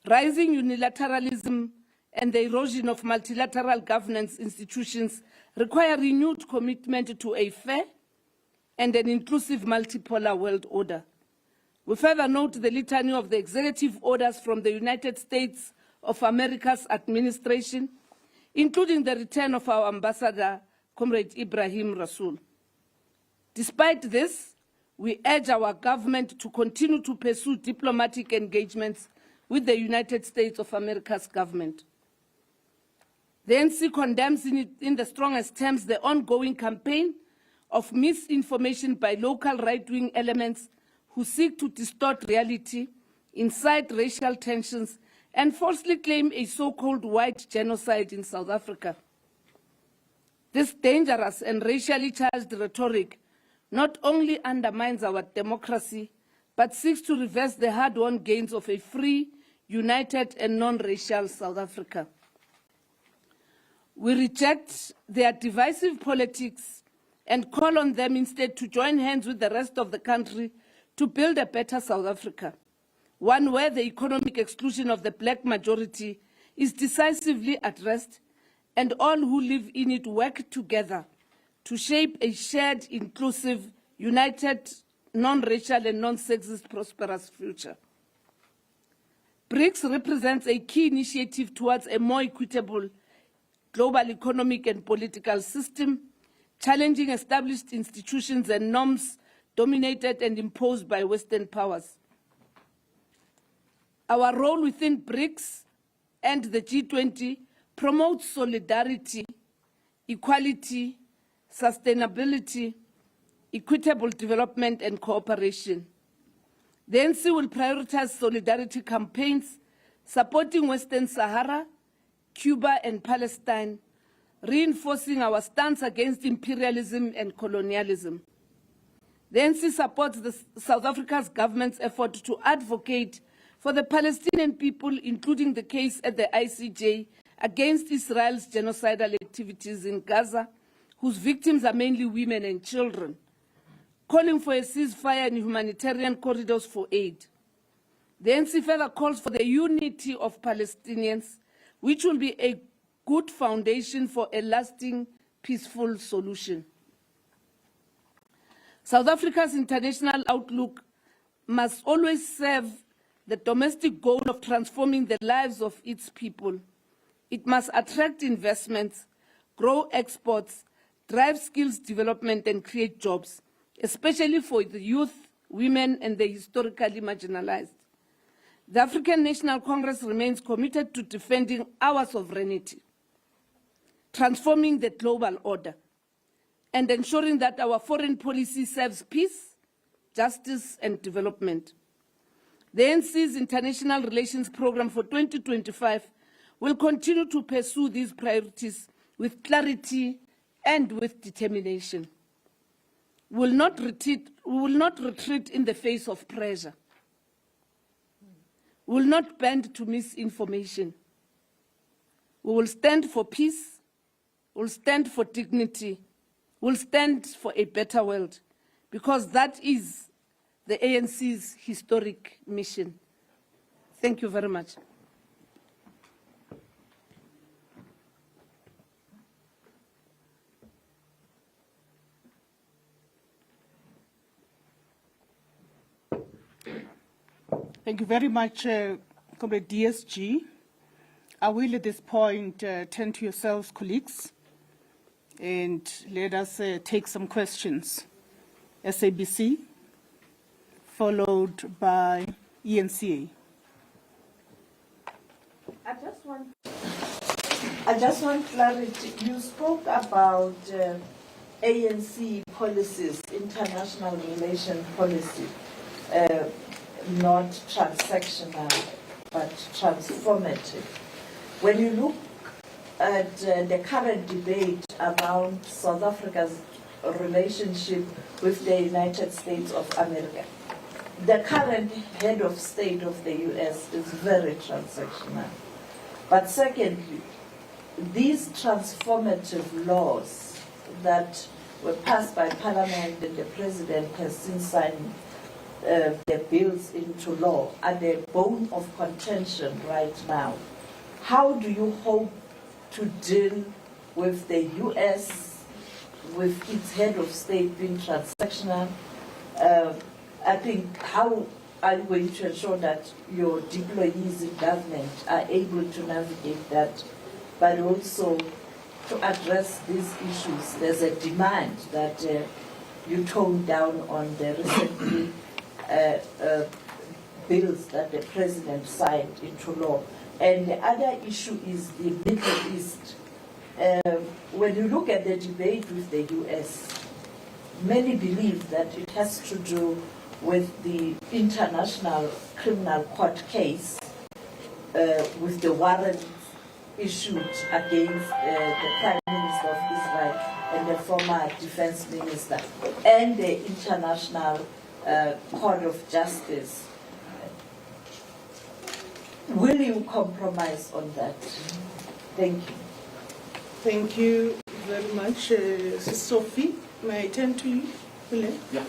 Rising unilateralism and the erosion of multilateral governance institutions require renewed commitment to a fair and an inclusive multipolar world order. We further note the litany of the executive orders from the United States of America's administration, including the return of our ambassador, Comrade Ibrahim Rasool. Despite this, we urge our government to continue to pursue diplomatic engagements with the United States of America's government. The NC condemns in the strongest terms the ongoing campaign of misinformation by local right-wing elements who seek to distort reality, incite racial tensions, and falsely claim a so-called white genocide in South Africa. This dangerous and racially charged rhetoric not only undermines our democracy, but seeks to reverse the hard-won gains of a free, united, and non-racial South Africa. We reject their divisive politics and call on them instead to join hands with the rest of the country to build a better South Africa, one where the economic exclusion of the black majority is decisively addressed and all who live in it work together to shape a shared, inclusive, united, non-racial and non-sexist prosperous future. BRICS represents a key initiative towards a more equitable global economic and political system, challenging established institutions and norms dominated and imposed by Western powers. Our role within BRICS and the G20 promotes solidarity, equality, sustainability, equitable development, and cooperation. The NC will prioritize solidarity campaigns supporting Western Sahara, Cuba, and Palestine, reinforcing our stance against imperialism and colonialism. The NC supports South Africa's government's effort to advocate for the Palestinian people, including the case at the ICJ against Israel's genocidal activities in Gaza, whose victims are mainly women and children, calling for a ceasefire and humanitarian corridors for aid. The NC further calls for the unity of Palestinians, which will be a good foundation for a lasting, peaceful solution. South Africa's international outlook must always serve the domestic goal of transforming the lives of its people. It must attract investments, grow exports, drive skills development and create jobs, especially for the youth, women and the historically marginalized. The African National Congress remains committed to defending our sovereignty, transforming the global order, and ensuring that our foreign policy serves peace, justice and development. The ANC's International Relations Program for 2025 will continue to pursue these priorities with clarity and with determination. We will not retreat in the face of pressure. We will not bend to misinformation. We will stand for peace, we will stand for dignity, we will stand for a better world, because that is the ANC's historic mission. Thank you very much. Thank you very much, Comrade DSG. I will at this point turn to yourselves, colleagues, and let us take some questions. SABC, followed by ENCA. I just want clarity. You spoke about ANC policies, international relation policy, not transactional, but transformative. When you look at the current debate around South Africa's relationship with the United States of America, the current head of state of the US is very transactional. But secondly, these transformative laws that were passed by Parliament and the President has since signed the bills into law are the bone of contention right now. How do you hope to deal with the US, with its head of state being transactional? I think, how are you going to ensure that your deployees in government are able to navigate that, but also to address these issues? There's a demand that you tone down on the recently bills that the President signed into law. And the other issue is the Middle East. When you look at the debate with the US, many believe that it has to do with the International Criminal Court case, with the warrant issued against the Prime Minister of Israel and the former Defense Minister, and the International Court of Justice. Will you compromise on that? Thank you. Thank you very much. Sophie, may I turn to you? Yeah.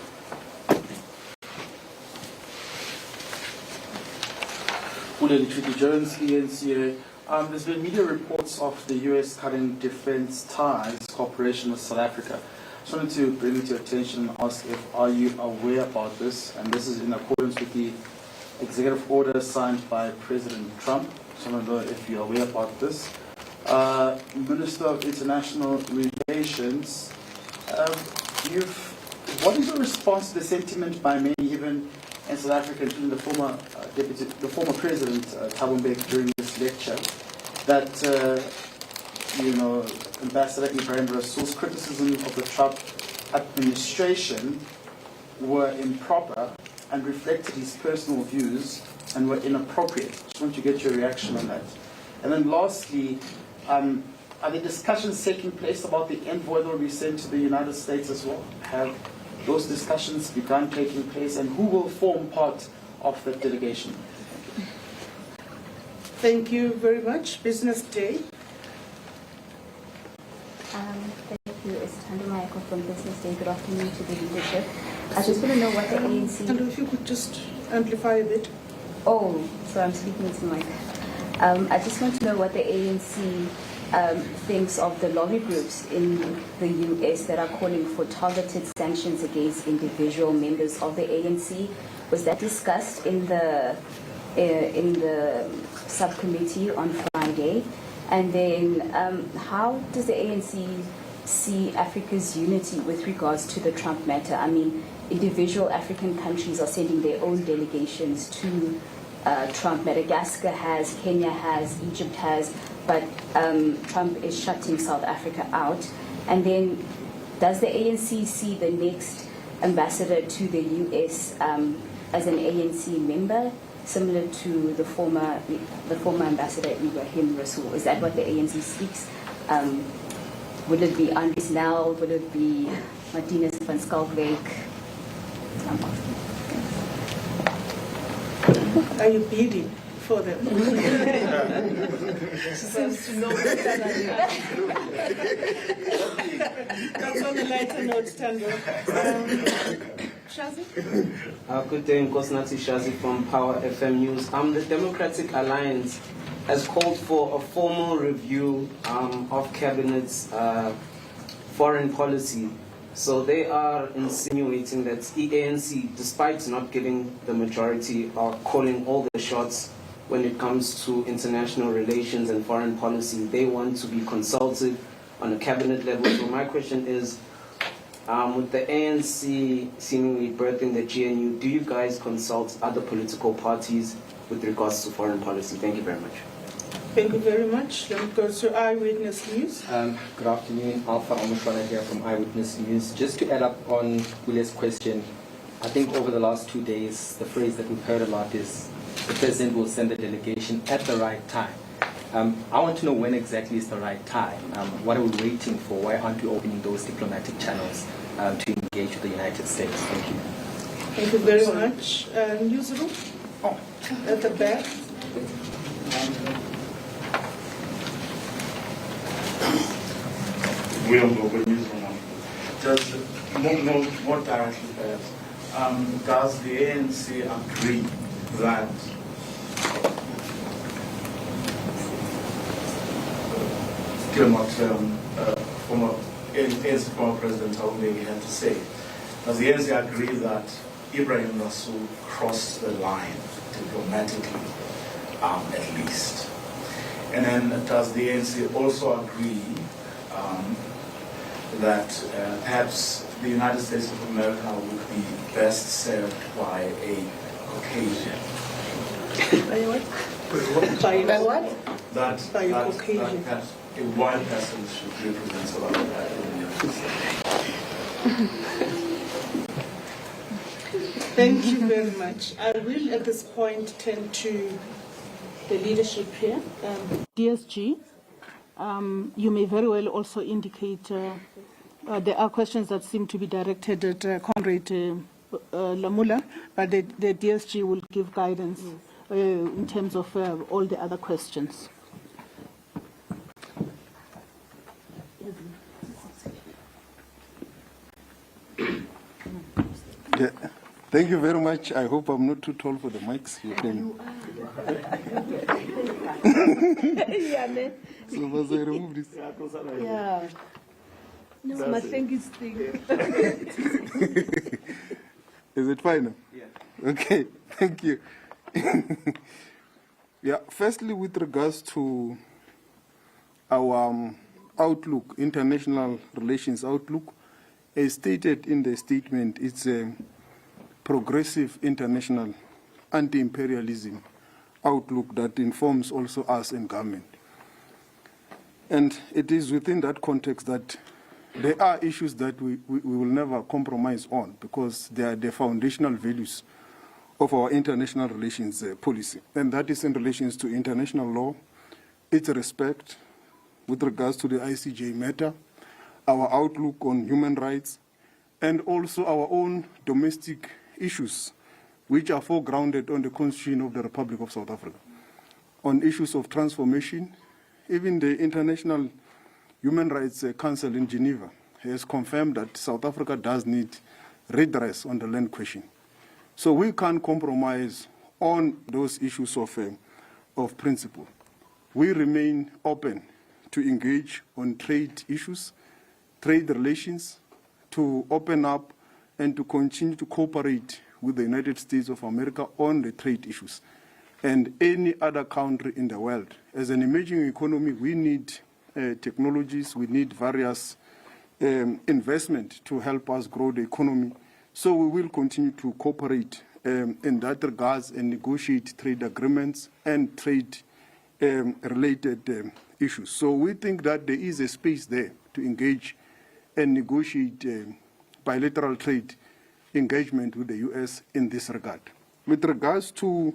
Treaty Jones, ENCA. There's been media reports of the U.S. cutting defense ties cooperation with South Africa. I just wanted to bring it to your attention and ask are you aware about this? And this is in accordance with the executive order signed by President Trump. So I want to know if you're aware about this. Minister of International Relations, what is your response to the sentiment by many, even in South Africa, including the former President Thabo Mbeki during this lecture, that Ambassador Ibrahim Rasool's criticism of the Trump administration were improper and reflected his personal views and were inappropriate? Just want to get your reaction on that. And then lastly, are there discussions taking place about the envoy that will be sent to the United States as well? Have those discussions begun taking place, and who will form part of the delegation? Thank you very much. Business Day. Thank you. It's Thando Mayako from Business Day. Good afternoon to the leadership. I just want to know what the ANC... And if you could just amplify a bit. Oh, so I'm speaking to Mike. I just want to know what the ANC thinks of the lobby groups in the US that are calling for targeted sanctions against individual members of the ANC. Was that discussed in the in the subcommittee on Friday. And then how does the ANC see Africa's unity with regards to the Trump matter? I mean, individual African countries are sending their own delegations to Trump. Madagascar has, Kenya has, Egypt has, but Trump is shutting South Africa out. And then does the ANC see the next ambassador to the US as an ANC member, similar to the former ambassador Ibrahim Rasool? Is that what the ANC speaks? Would it be Andries Nel? Would it be Martinus van Schalkwyk? Are you bidding for them? She seems to know better than you. That's on a lighter note, Tando. Shazi? Good day, Nkosinathi Shazi from Power FM News. The Democratic Alliance has called for a formal review of Cabinet's foreign policy. So they are insinuating that the ANC, despite not getting the majority, are calling all the shots when it comes to international relations and foreign policy. They want to be consulted on a cabinet level. So my question is, with the ANC seemingly birthing the GNU, do you guys consult other political parties with regards to foreign policy? Thank you very much. Thank you very much. Let me go to Eyewitness News. Good afternoon, Alpha Omushwana here from Eyewitness News. Just to add up on William's question, I think over the last 2 days, the phrase that we've heard a lot is the president will send a delegation at the right time. I want to know when exactly is the right time. What are we waiting for? Why aren't we opening those diplomatic channels to engage with the United States? Thank you. Thank you very much. Newsroom? Oh, at the back. William Gogo, Newsroom. Just more directly perhaps. Does the ANC agree that former ANC former President Taumbe had to say, does the ANC agree that Ibrahim Rasool crossed the line diplomatically, at least? And then does the ANC also agree that perhaps the United States of America would be best served by a Caucasian? By what? By what? By a Caucasian. That a white person should represent South Africa in the United States. Thank you very much. I will at this point turn to the leadership here. DSG, you may very well also indicate there are questions that seem to be directed at Comrade Lamula, but the DSG will give guidance in terms of all the other questions. Yeah. Thank you very much. I hope I'm not too tall for the mics. You can. So must I remove this? Yeah. No, my thing is thing. Is it fine now? Yeah. Okay. Thank you. Yeah. Firstly, with regards to our outlook, international relations outlook, as stated in the statement, it's a progressive international anti-imperialism outlook that informs also us in government. And it is within that context that there are issues that we will never compromise on, because they are the foundational values of our international relations policy. And that is in relation to international law, its respect with regards to the ICJ matter, our outlook on human rights, and also our own domestic issues, which are foregrounded on the Constitution of the Republic of South Africa. On issues of transformation, even the International Human Rights Council in Geneva has confirmed that South Africa does need redress on the land question. So we can't compromise on those issues of principle. We remain open to engage on trade issues, trade relations, to open up and to continue to cooperate with the United States of America on the trade issues. and any other country in the world. As an emerging economy, we need technologies, we need various investment to help us grow the economy. So we will continue to cooperate in that regards and negotiate trade agreements and trade related issues. So we think that there is a space there to engage and negotiate bilateral trade engagement with the U.S. in this regard. With regards to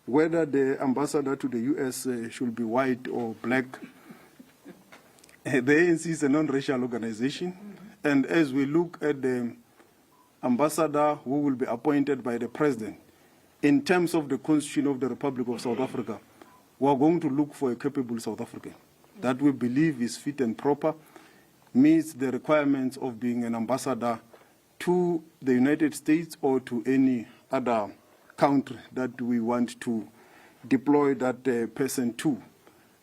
whether the ambassador to the U.S. should be white or black, the ANC is a non-racial organization, and as we look at the ambassador who will be appointed by the president, in terms of the Constitution of the Republic of South Africa, we are going to look for a capable South African that we believe is fit and proper, meets the requirements of being an ambassador to the United States or to any other country that we want to deploy that person to.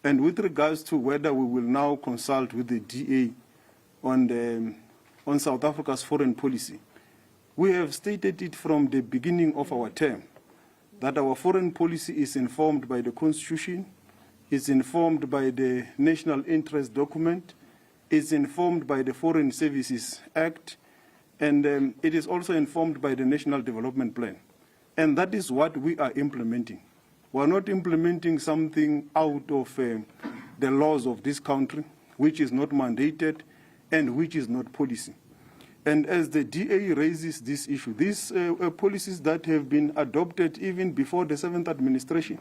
And with regards to whether we will now consult with the DA on South Africa's foreign policy, we have stated it from the beginning of our term that our foreign policy is informed by the Constitution, is informed by the National Interest Document, is informed by the Foreign Services Act, and it is also informed by the National Development Plan. And that is what we are implementing. We are not implementing something out of the laws of this country, which is not mandated and which is not policy. And as the DA raises this issue, these policies that have been adopted even before the 7th administration.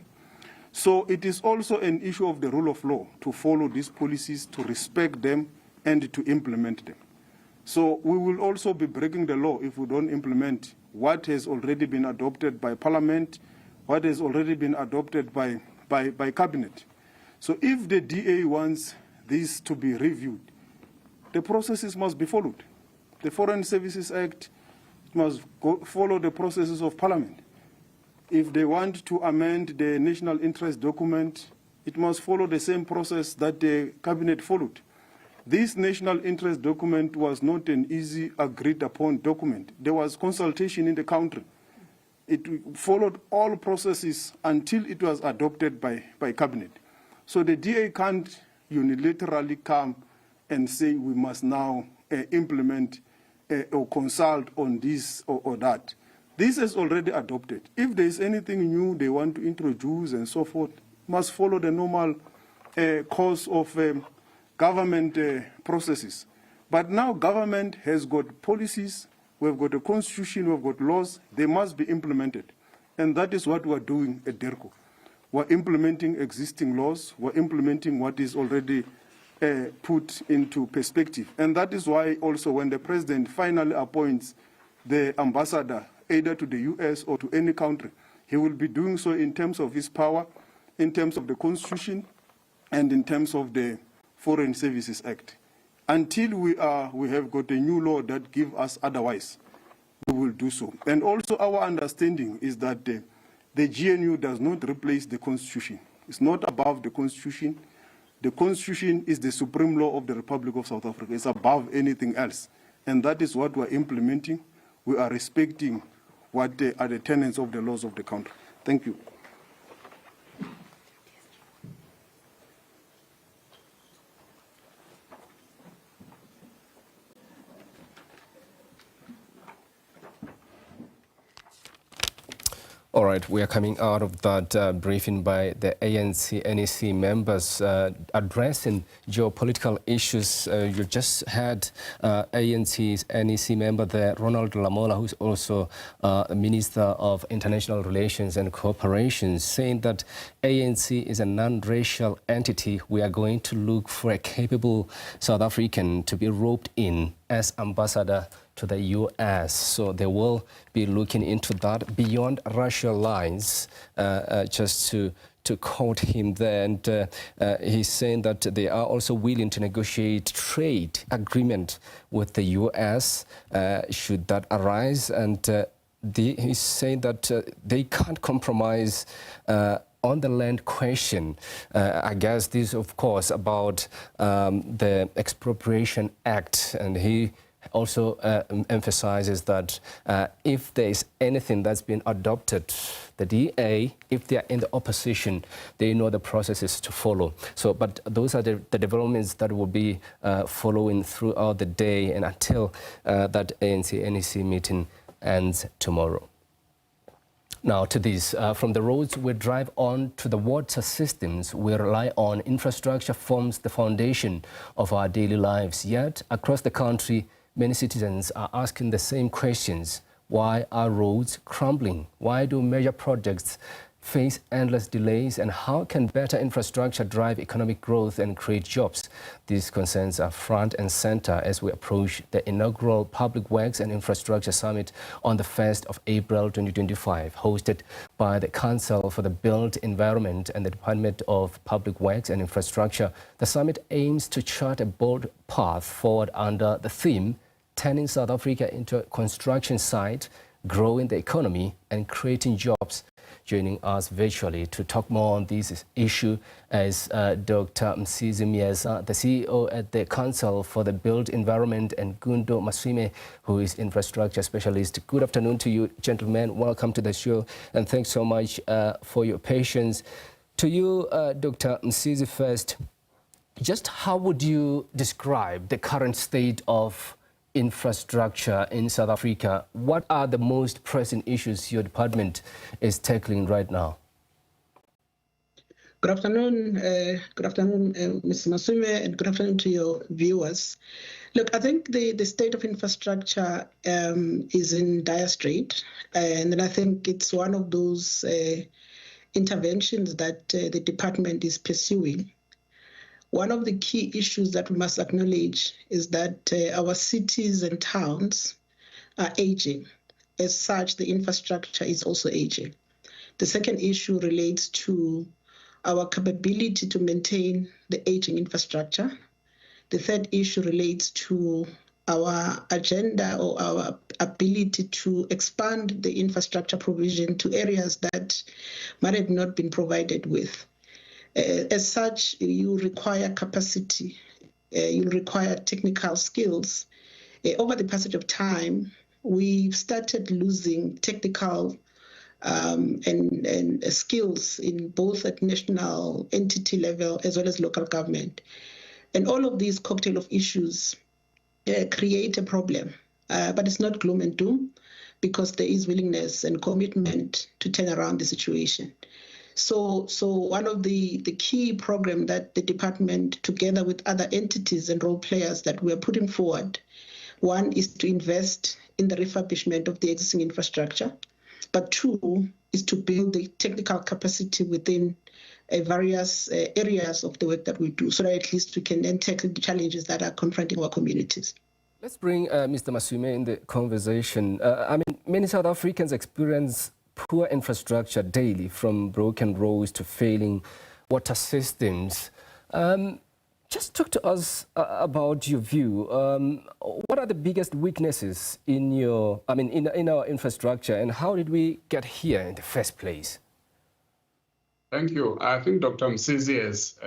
So it is also an issue of the rule of law to follow these policies, to respect them, and to implement them. So we will also be breaking the law if we don't implement what has already been adopted by Parliament, what has already been adopted by Cabinet. So if the DA wants this to be reviewed, the processes must be followed. The Foreign Services Act must follow the processes of Parliament. If they want to amend the National Interest Document, it must follow the same process that the Cabinet followed. This National Interest Document was not an easy agreed upon document. There was consultation in the country. It followed all processes until it was adopted by Cabinet. So the DA can't unilaterally come and say we must now implement or consult on this or that. This is already adopted. If there is anything new they want to introduce and so forth, must follow the normal course of government processes. But now government has got policies, we've got a constitution, we've got laws, they must be implemented. And that is what we're doing at DERCO. We're implementing existing laws, we're implementing what is already put into perspective. And that is why also when the president finally appoints the ambassador, either to the US or to any country, he will be doing so in terms of his power, in terms of the Constitution, and in terms of the Foreign Services Act. Until we have got a new law that gives us otherwise, we will do so. And also our understanding is that the GNU does not replace the Constitution. It's not above the Constitution. The Constitution is the supreme law of the Republic of South Africa. It's above anything else. And that is what we're implementing. We are respecting what are the tenets of the laws of the country. Thank you. All right, we are coming out of that briefing by the ANC NEC members addressing geopolitical issues. You just had ANC's NEC member there, Ronald Lamola, who's also Minister of International Relations and Cooperation, saying that ANC is a non-racial entity. We are going to look for a capable South African to be roped in as ambassador to the U.S. So they will be looking into that beyond racial lines, just to quote him there. And he's saying that they are also willing to negotiate trade agreement with the U.S. Should that arise. And he's saying that they can't compromise on the land question. I guess this, of course, about the Expropriation Act, and he also emphasizes that if there is anything that's been adopted The DA, if they are in the opposition, they know the processes to follow. So, but those are the developments that will be following throughout the day and until that ANC NEC meeting ends tomorrow. Now to this, from the roads we drive on to the water systems we rely on, infrastructure forms the foundation of our daily lives. Yet, across the country, many citizens are asking the same questions. Why are roads crumbling? Why do major projects face endless delays? And how can better infrastructure drive economic growth and create jobs? These concerns are front and center as we approach the inaugural Public Works and Infrastructure Summit on the 1st of April 2025, hosted by the Council for the Built Environment and the Department of Public Works and Infrastructure. The summit aims to chart a bold path forward under the theme, turning South Africa into a construction site, growing the economy and creating jobs. Joining us virtually to talk more on this issue is Dr. Msizi Mieza, the CEO at the Council for the Built Environment, and Gundo Maswime, who is infrastructure specialist. Good afternoon to you, gentlemen. Welcome to the show, and thanks so much for your patience. To you, Dr. Msizi, first, just how would you describe the current state of infrastructure in South Africa? What are the most pressing issues your department is tackling right now? Good afternoon, Mr. Maswime, and good afternoon to your viewers. Look, I think the state of infrastructure is in dire strait, and I think it's one of those interventions that the department is pursuing. One of the key issues that we must acknowledge is that our cities and towns are aging. As such, the infrastructure is also aging. The second issue relates to our capability to maintain the aging infrastructure. The third issue relates to our agenda or our ability to expand the infrastructure provision to areas that might have not been provided with. As such, you require capacity, you require technical skills. Over the passage of time, we've started losing technical and skills in both at national entity level as well as local government. And all of these cocktail of issues create a problem, but it's not gloom and doom because there is willingness and commitment to turn around the situation. So one of the key programs that the department, together with other entities and role players that we are putting forward, one is to invest in the refurbishment of the existing infrastructure, but two is to build the technical capacity within various areas of the work that we do, so that at least we can then tackle the challenges that are confronting our communities. Let's bring Mr. Maswime in the conversation. I mean, many South Africans experience poor infrastructure daily, from broken roads to failing water systems. Just talk to us about your view. What are the biggest weaknesses in your, in our infrastructure, and how did we get here in the first place? Thank you. I think Dr. Msizi has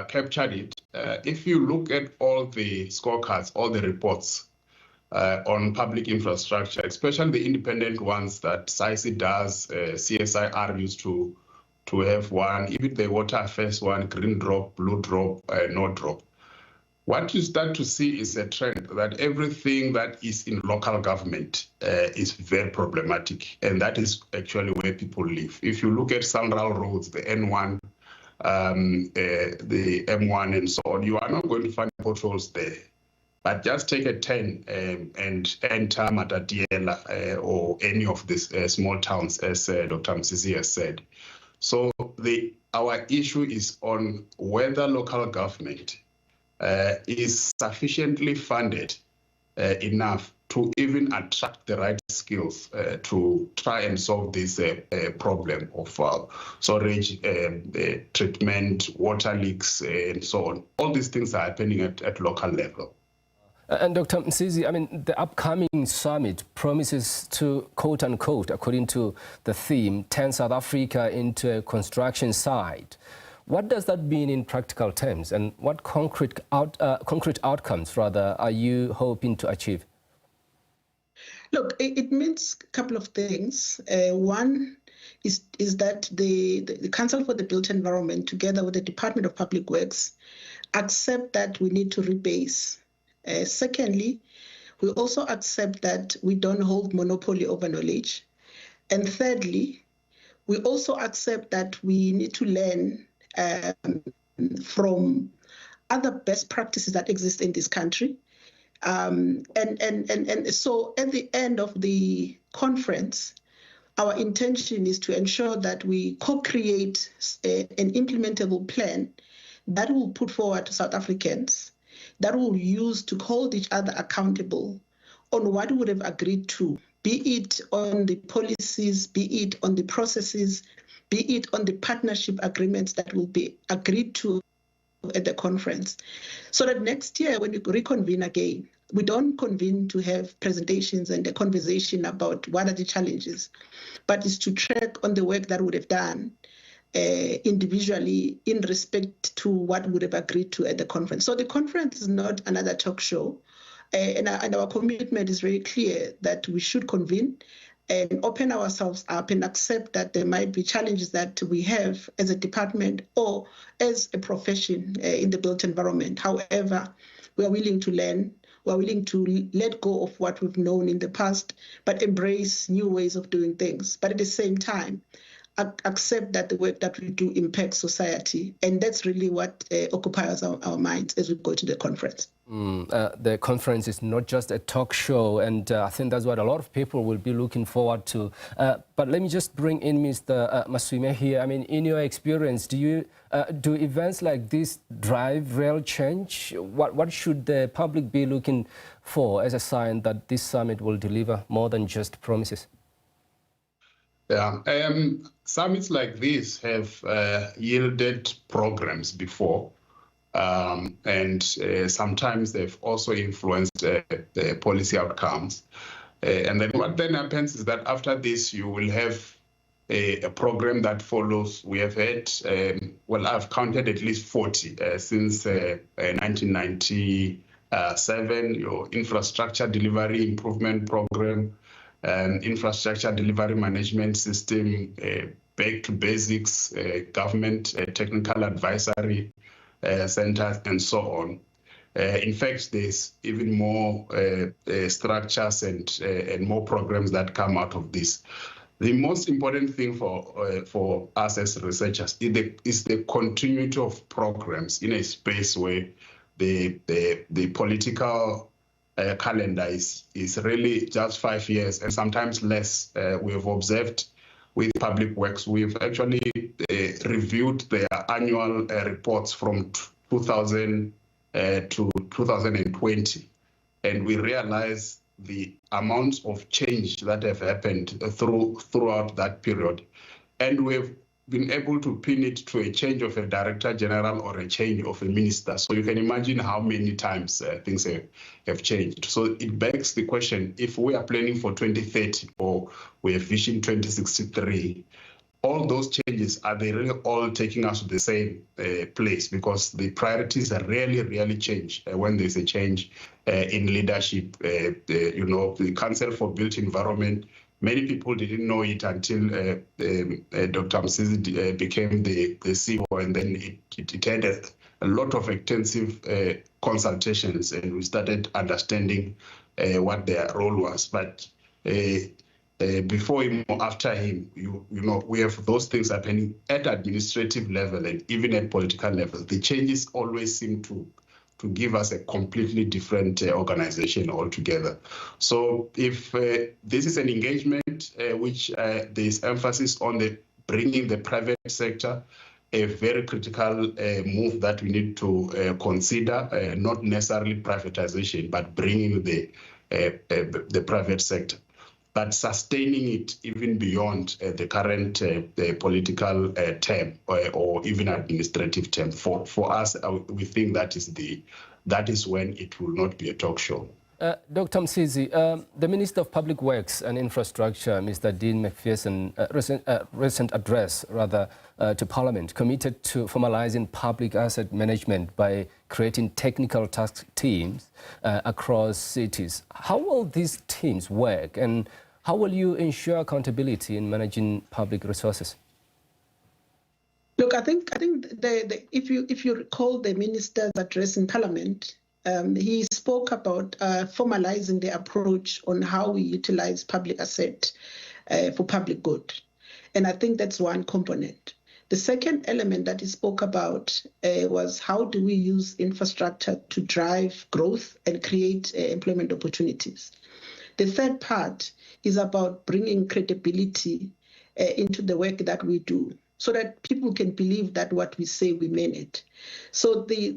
captured it. If you look at all the scorecards, all the reports on public infrastructure, especially the independent ones that SABC does, CSIR used to have one, even the water affairs one, green drop, blue drop, no drop. What you start to see is a trend that everything that is in local government is very problematic, and that is actually where people live. If you look at central roads, the N1, the M1 and so on, you are not going to find potholes there. But just take a 10 and enter Matatiela or any of these small towns, as Dr. Msizi has said. So our issue is on whether local government is sufficiently funded enough to even attract the right skills to try and solve this problem of storage, treatment, water leaks, and so on. All these things are happening at local level. And Dr. Msizi, I mean, the upcoming summit promises to, quote unquote, according to the theme, turn South Africa into a construction site. What does that mean in practical terms, and what concrete outcomes, rather, are you hoping to achieve? Look, it means a couple of things. One is that the Council for the Built Environment, together with the Department of Public Works, accept that we need to rebase. Secondly, we also accept that we don't hold monopoly over knowledge. And thirdly, we also accept that we need to learn from other best practices that exist in this country. And so at the end of the conference, our intention is to ensure that we co-create an implementable plan that will put forward to South Africans, that will use to hold each other accountable on what we would have agreed to, be it on the policies, be it on the processes, be it on the partnership agreements that will be agreed to at the conference. So that next year, when we reconvene again, we don't convene to have presentations and a conversation about what are the challenges, but it's to track on the work that we would have done individually in respect to what we would have agreed to at the conference. So the conference is not another talk show. And our commitment is very clear that we should convene and open ourselves up and accept that there might be challenges that we have as a department or as a profession in the built environment. However, we are willing to learn. We are willing to let go of what we've known in the past, but embrace new ways of doing things. But at the same time, accept that the work that we do impacts society. And that's really what occupies our minds as we go to the conference. The conference is not just a talk show, and I think that's what a lot of people will be looking forward to. But let me just bring in Mr. Masume here. I mean, in your experience, do events like this drive real change? What should the public be looking for as a sign that this summit will deliver more than just promises? Yeah, summits like this have yielded programs before, and sometimes they've also influenced the policy outcomes. And then what then happens is that after this, you will have a program that follows. We have had, well, I've counted at least 40 since 1997, your infrastructure delivery improvement program, infrastructure delivery management system, back to basics, government technical advisory centers, and so on. In fact, there's even more structures and more programs that come out of this. The most important thing for us as researchers is the continuity of programs in a space where the political calendar is really just 5 years and sometimes less. We have observed with Public Works, we've actually reviewed their annual reports from 2000 to 2020, and we realize the amounts of change that have happened throughout that period, and we've been able to pin it to a change of a director general or a change of a minister. So you can imagine how many times things have changed. So it begs the question, if we are planning for 2030 or we have Vision 2063, all those changes, are they really all taking us to the same place? Because the priorities are really change when there's a change in leadership. The Council for Built Environment, many people didn't know it until Dr. Mzizi became the CEO, and then it had a lot of extensive consultations, and we started understanding what their role was. But before him or after him, we have those things happening at administrative level and even at political level. The changes always seem to give us a completely different organization altogether. So if this is an engagement which there's emphasis on bringing the private sector, a very critical move that we need to consider, not necessarily privatization, but bringing the private sector, but sustaining it even beyond the current political term or even administrative term. For us, we think that is when it will not be a talk show. Dr. Msizi, the Minister of Public Works and Infrastructure, Mr. Dean McPherson, recent address to Parliament committed to formalizing public asset management by creating technical task teams across cities. How will these teams work, and how will you ensure accountability in managing public resources? Look, I think if you recall the minister's address in Parliament, he spoke about formalizing the approach on how we utilize public asset for public good. And I think that's one component. The second element that he spoke about was how do we use infrastructure to drive growth and create employment opportunities. The third part is about bringing credibility into the work that we do, so that people can believe that what we say, we mean it. So the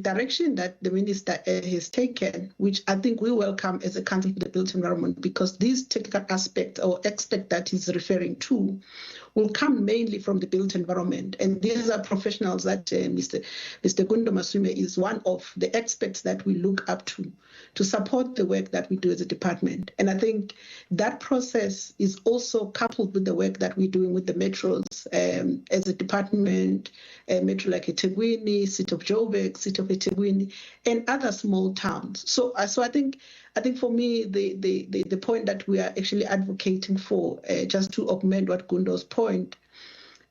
direction that the minister has taken, which I think we welcome as a Council for the Built Environment, because these technical aspects or aspect that he's referring to will come mainly from the built environment. And these are professionals that Mr. Gundo Masume is one of the experts that we look up to support the work that we do as a department. And I think that process is also coupled with the work that we're doing with the metros as a department, metro like eThekwini, City of Joburg, City of eThekwini, and other small towns. So I think for me, the point that we are actually advocating for, just to augment what Gundo's point,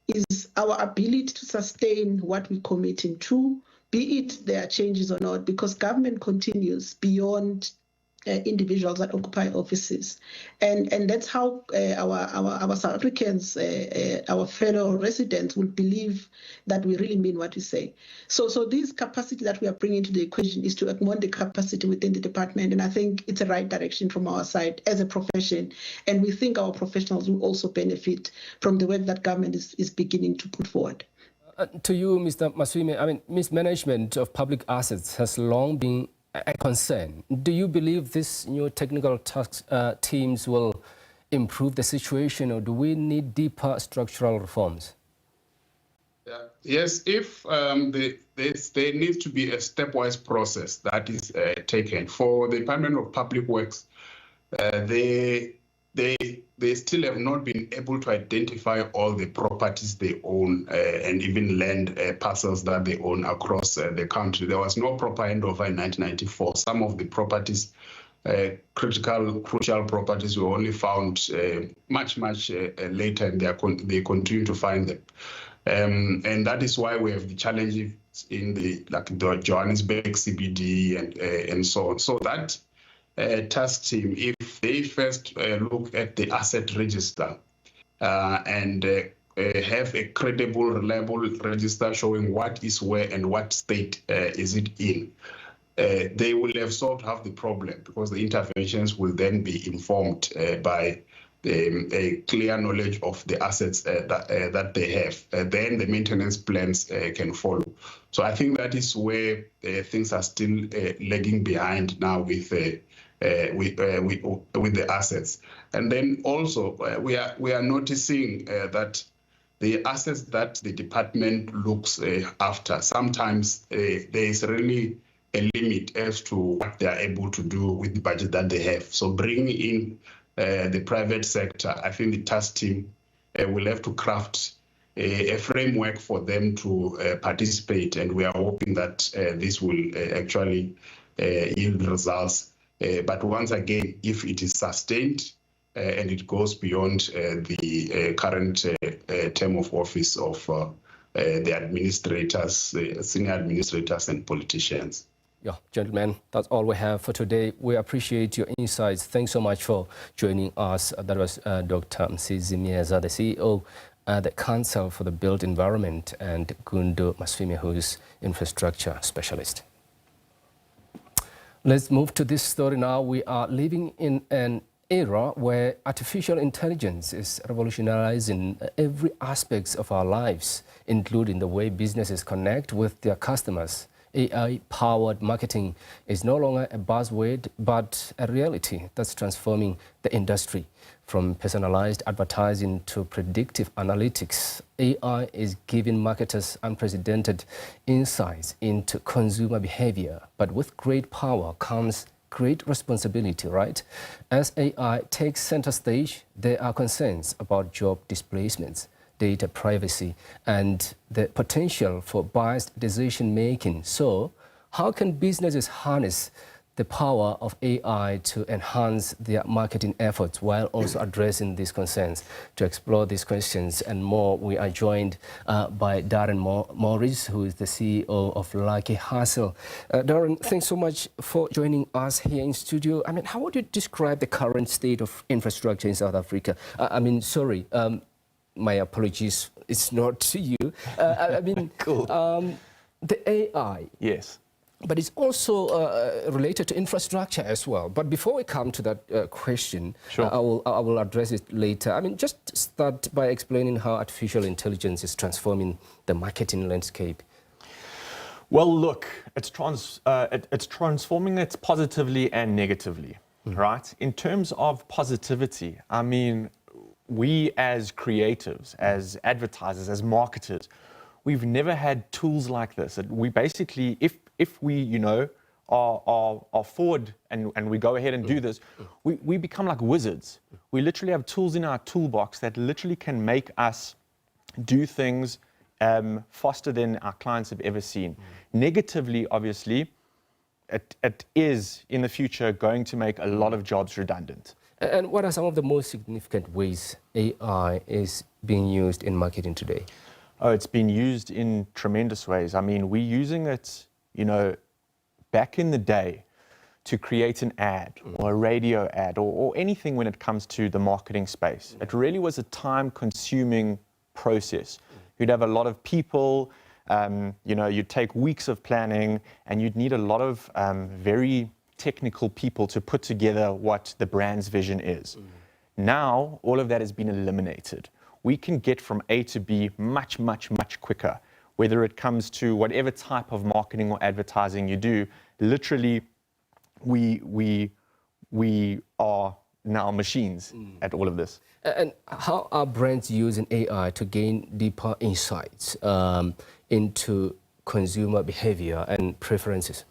is our ability to sustain what we're committing to, be it there are changes or not, because government continues beyond individuals that occupy offices, and that's how our South Africans, our fellow residents, will believe that we really mean what we say. So this capacity that we are bringing to the equation is to augment the capacity within the department, and I think it's the right direction from our side as a profession, and we think our professionals will also benefit from the work that government is beginning to put forward. To you, Mr. Masume, I mean, mismanagement of public assets has long been a concern. Do you believe these new technical task teams will improve the situation, or do we need deeper structural reforms? Yes, if there needs to be a stepwise process that is taken. For the Department of Public Works, they still have not been able to identify all the properties they own and even land parcels that they own across the country. There was no proper handover in 1994. Some of the properties, crucial properties, were only found much later, and they continue to find them. And that is why we have the challenges in the Johannesburg CBD and so on. So that task team, if they first look at the asset register and have a credible, reliable register showing what is where and what state is it in, they will have solved half the problem, because the interventions will then be informed by a clear knowledge of the assets that they have. Then the maintenance plans can follow. So I think that is where things are still lagging behind now with the assets. And then also we are noticing that the assets that the department looks after, sometimes there is really a limit as to what they are able to do with the budget that they have. So bringing in the private sector, I think the task team will have to craft a framework for them to participate, and we are hoping that this will actually yield results. But once again, if it is sustained and it goes beyond the current term of office of the administrators, the senior administrators and politicians. Yeah, gentlemen, that's all we have for today. We appreciate your insights. Thanks so much for joining us. That was Dr. Msizi Mieza, the CEO at the Council for the Built Environment, and Gundo Masume, who is infrastructure specialist. Let's move to this story now. We are living in an era where artificial intelligence is revolutionizing every aspect of our lives, including the way businesses connect with their customers AI-powered marketing is no longer a buzzword, but a reality that's transforming the industry. From personalized advertising to predictive analytics, AI is giving marketers unprecedented insights into consumer behavior. But with great power comes great responsibility, right? As AI takes center stage, there are concerns about job displacements, data privacy, and the potential for biased decision-making. So, how can businesses harness the power of AI to enhance their marketing efforts while also addressing these concerns? To explore these questions and more, we are joined by Darren Morris, who is the CEO of Lucky Hustle. Darren, thanks so much for joining us here in studio. I mean, how would you describe the current state of infrastructure in South Africa? My apologies, it's not to you. Cool. The AI. Yes. But it's also related to infrastructure as well. But before we come to that question, sure. I will address it later. I mean, just start by explaining how artificial intelligence is transforming the marketing landscape. Well, look, it's transforming it positively and negatively, right? In terms of positivity, I mean, we as creatives, as advertisers, as marketers, we've never had tools like this. We basically, if we, you know, are forward and we go ahead and do this, we become like wizards. We literally have tools in our toolbox that literally can make us do things faster than our clients have ever seen. Negatively, obviously, it is in the future going to make a lot of jobs redundant. And what are some of the most significant ways AI is being used in marketing today? Oh, it's been used in tremendous ways. I mean, we're using it, you know, back in the day to create an ad or a radio ad or anything when it comes to the marketing space. It really was a time-consuming process. You'd have a lot of people, you know, you'd take weeks of planning and you'd need a lot of very technical people to put together what the brand's vision is. Now, all of that has been eliminated. We can get from A to B much, much, much quicker. Whether it comes to whatever type of marketing or advertising you do, literally, we are now machines at all of this. And how are brands using AI to gain deeper insights into consumer behavior and preferences?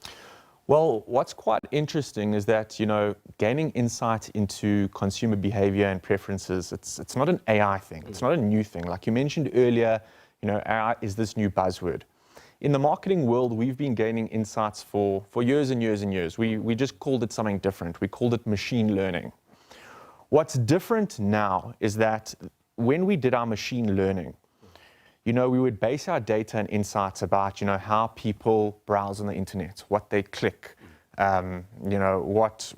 Well, what's quite interesting is that, you know, gaining insight into consumer behavior and preferences, it's not an AI thing. It's not a new thing. Like you mentioned earlier, you know, AI is this new buzzword. In the marketing world, we've been gaining insights for years and years and years. We just called it something different. We called it machine learning. What's different now is that when we did our machine learning, you know, we would base our data and insights about, you know, how people browse on the internet, what they click, you know, what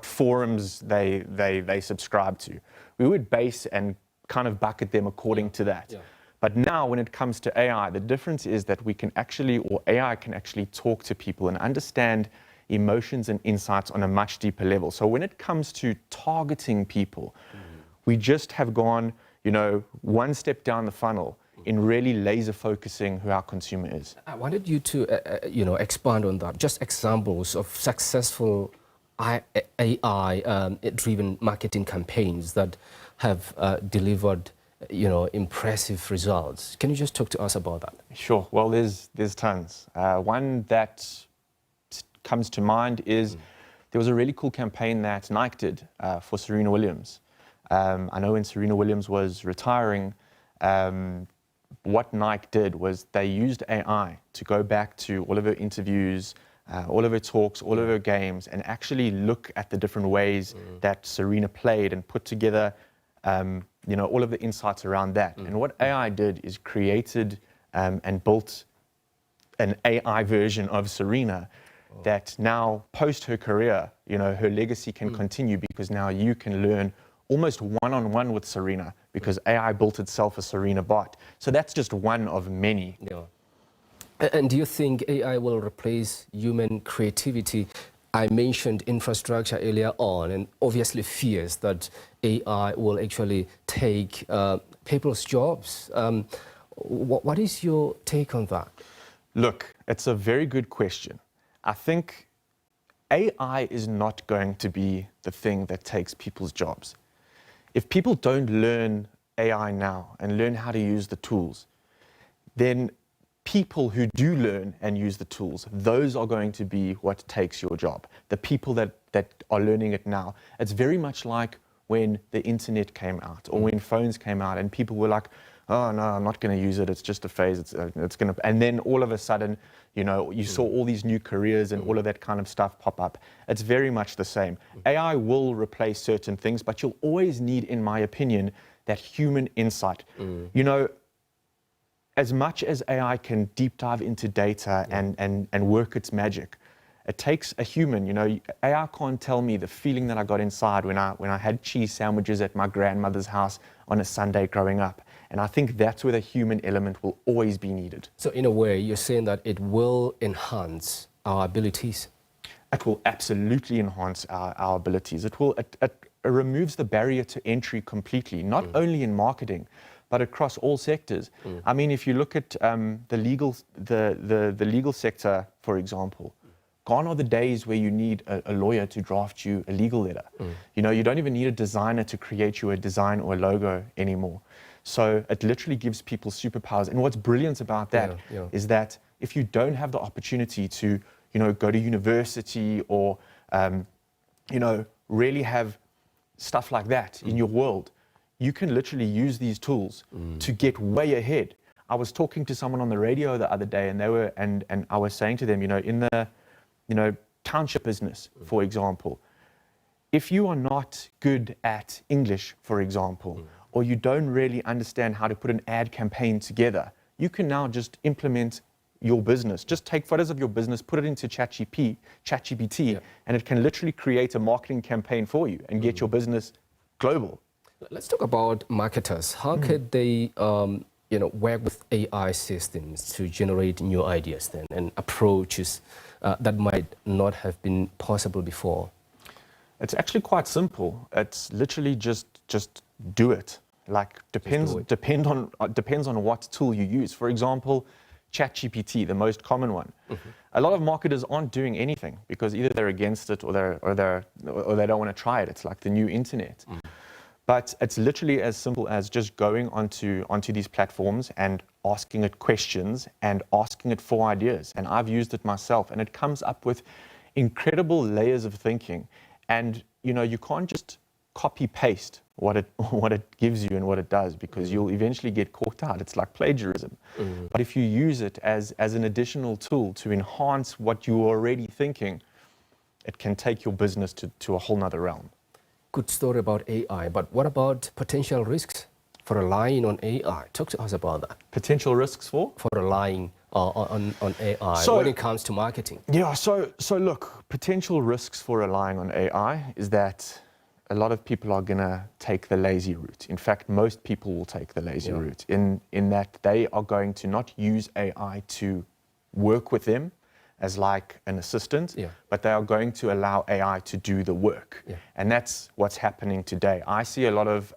forums they subscribe to. We would base and kind of bucket them according to that. Yeah. But now when it comes to AI, the difference is that we can actually, or AI can actually talk to people and understand emotions and insights on a much deeper level. So when it comes to targeting people, we just have gone, you know, one step down the funnel in really laser focusing who our consumer is. I wanted you to, you know, expand on that. Just examples of successful AI-driven marketing campaigns that have delivered, you know, impressive results. Can you just talk to us about that? Sure. Well, there's tons. One that comes to mind is there was a really cool campaign that Nike did for Serena Williams. I know when Serena Williams was retiring, what Nike did was they used AI to go back to all of her interviews, all of her talks, all of her games, and actually look at the different ways that Serena played and put together, you know, all of the insights around that. And what AI did is created and built an AI version of Serena that now, post her career, you know, her legacy can continue because now you can learn almost one-on-one with Serena because AI built itself a Serena bot. So that's just one of many. Yeah. And do you think AI will replace human creativity? I mentioned infrastructure earlier on, and obviously fears that AI will actually take people's jobs. What is your take on that? Look, it's a very good question. I think AI is not going to be the thing that takes people's jobs. If people don't learn AI now and learn how to use the tools, then people who do learn and use the tools, those are going to be what takes your job. The people that are learning it now. It's very much like when the internet came out or when phones came out and people were like, oh no, I'm not going to use it, it's just a phase, it's going to, and then all of a sudden, you know, you saw all these new careers and all of that kind of stuff pop up. It's very much the same. AI will replace certain things, but you'll always need, in my opinion, that human insight. You know, as much as AI can deep dive into data and work its magic, it takes a human. You know, AI can't tell me the feeling that I got inside when I had cheese sandwiches at my grandmother's house on a Sunday growing up. And I think that's where the human element will always be needed. So in a way, you're saying that it will enhance our abilities? It will absolutely enhance our abilities. It removes the barrier to entry completely, not only in marketing, but across all sectors. I mean, if you look at the legal sector, for example, gone are the days where you need a lawyer to draft you a legal letter. You know, you don't even need a designer to create you a design or a logo anymore. So it literally gives people superpowers. And what's brilliant about that is that if you don't have the opportunity to, you know, go to university or, you know, really have stuff like that in your world, you can literally use these tools to get way ahead. I was talking to someone on the radio the other day and they were, and I was saying to them, you know, in the, you know, township business, for example, if you are not good at English, for example, or you don't really understand how to put an ad campaign together, you can now just implement your business. Just take photos of your business, put it into ChatGPT, and it can literally create a marketing campaign for you and get your business global. Let's talk about marketers. How could they you know, work with AI systems to generate new ideas then and approaches that might not have been possible before? It's actually quite simple. It's literally just do it. Like depends on what tool you use. For example, ChatGPT, the most common one. A lot of marketers aren't doing anything because either they're against it or they don't want to try it. It's like the new internet. But it's literally as simple as just going onto these platforms and asking it questions and asking it for ideas. And I've used it myself, and it comes up with incredible layers of thinking. And you know, you can't just copy paste what it gives you and what it does, because you'll eventually get caught out. It's like plagiarism. But if you use it as an additional tool to enhance what you're already thinking, it can take your business to a whole nother realm. Good story about AI, but what about potential risks for relying on AI? Talk to us about that. Potential risks for relying on AI when it comes to marketing. Yeah, so look, potential risks for relying on AI is that a lot of people are going to take the lazy route. In fact, most people will take the lazy route in that they are going to not use AI to work with them as like an assistant, but they are going to allow AI to do the work. And that's what's happening today. I see a lot of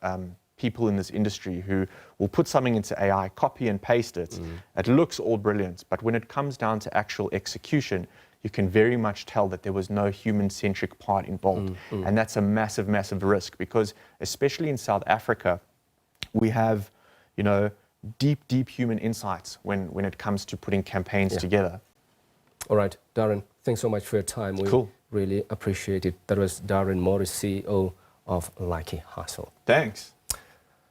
people in this industry who will put something into AI, copy and paste it. It looks all brilliant, but when it comes down to actual execution, you can very much tell that there was no human-centric part involved. And that's a massive, massive risk, because especially in South Africa, we have, you know, deep, deep human insights when it comes to putting campaigns together. All right, Darren, thanks so much for your time. We really appreciate it. That was Darren Morris, CEO of Lucky Hustle. Thanks.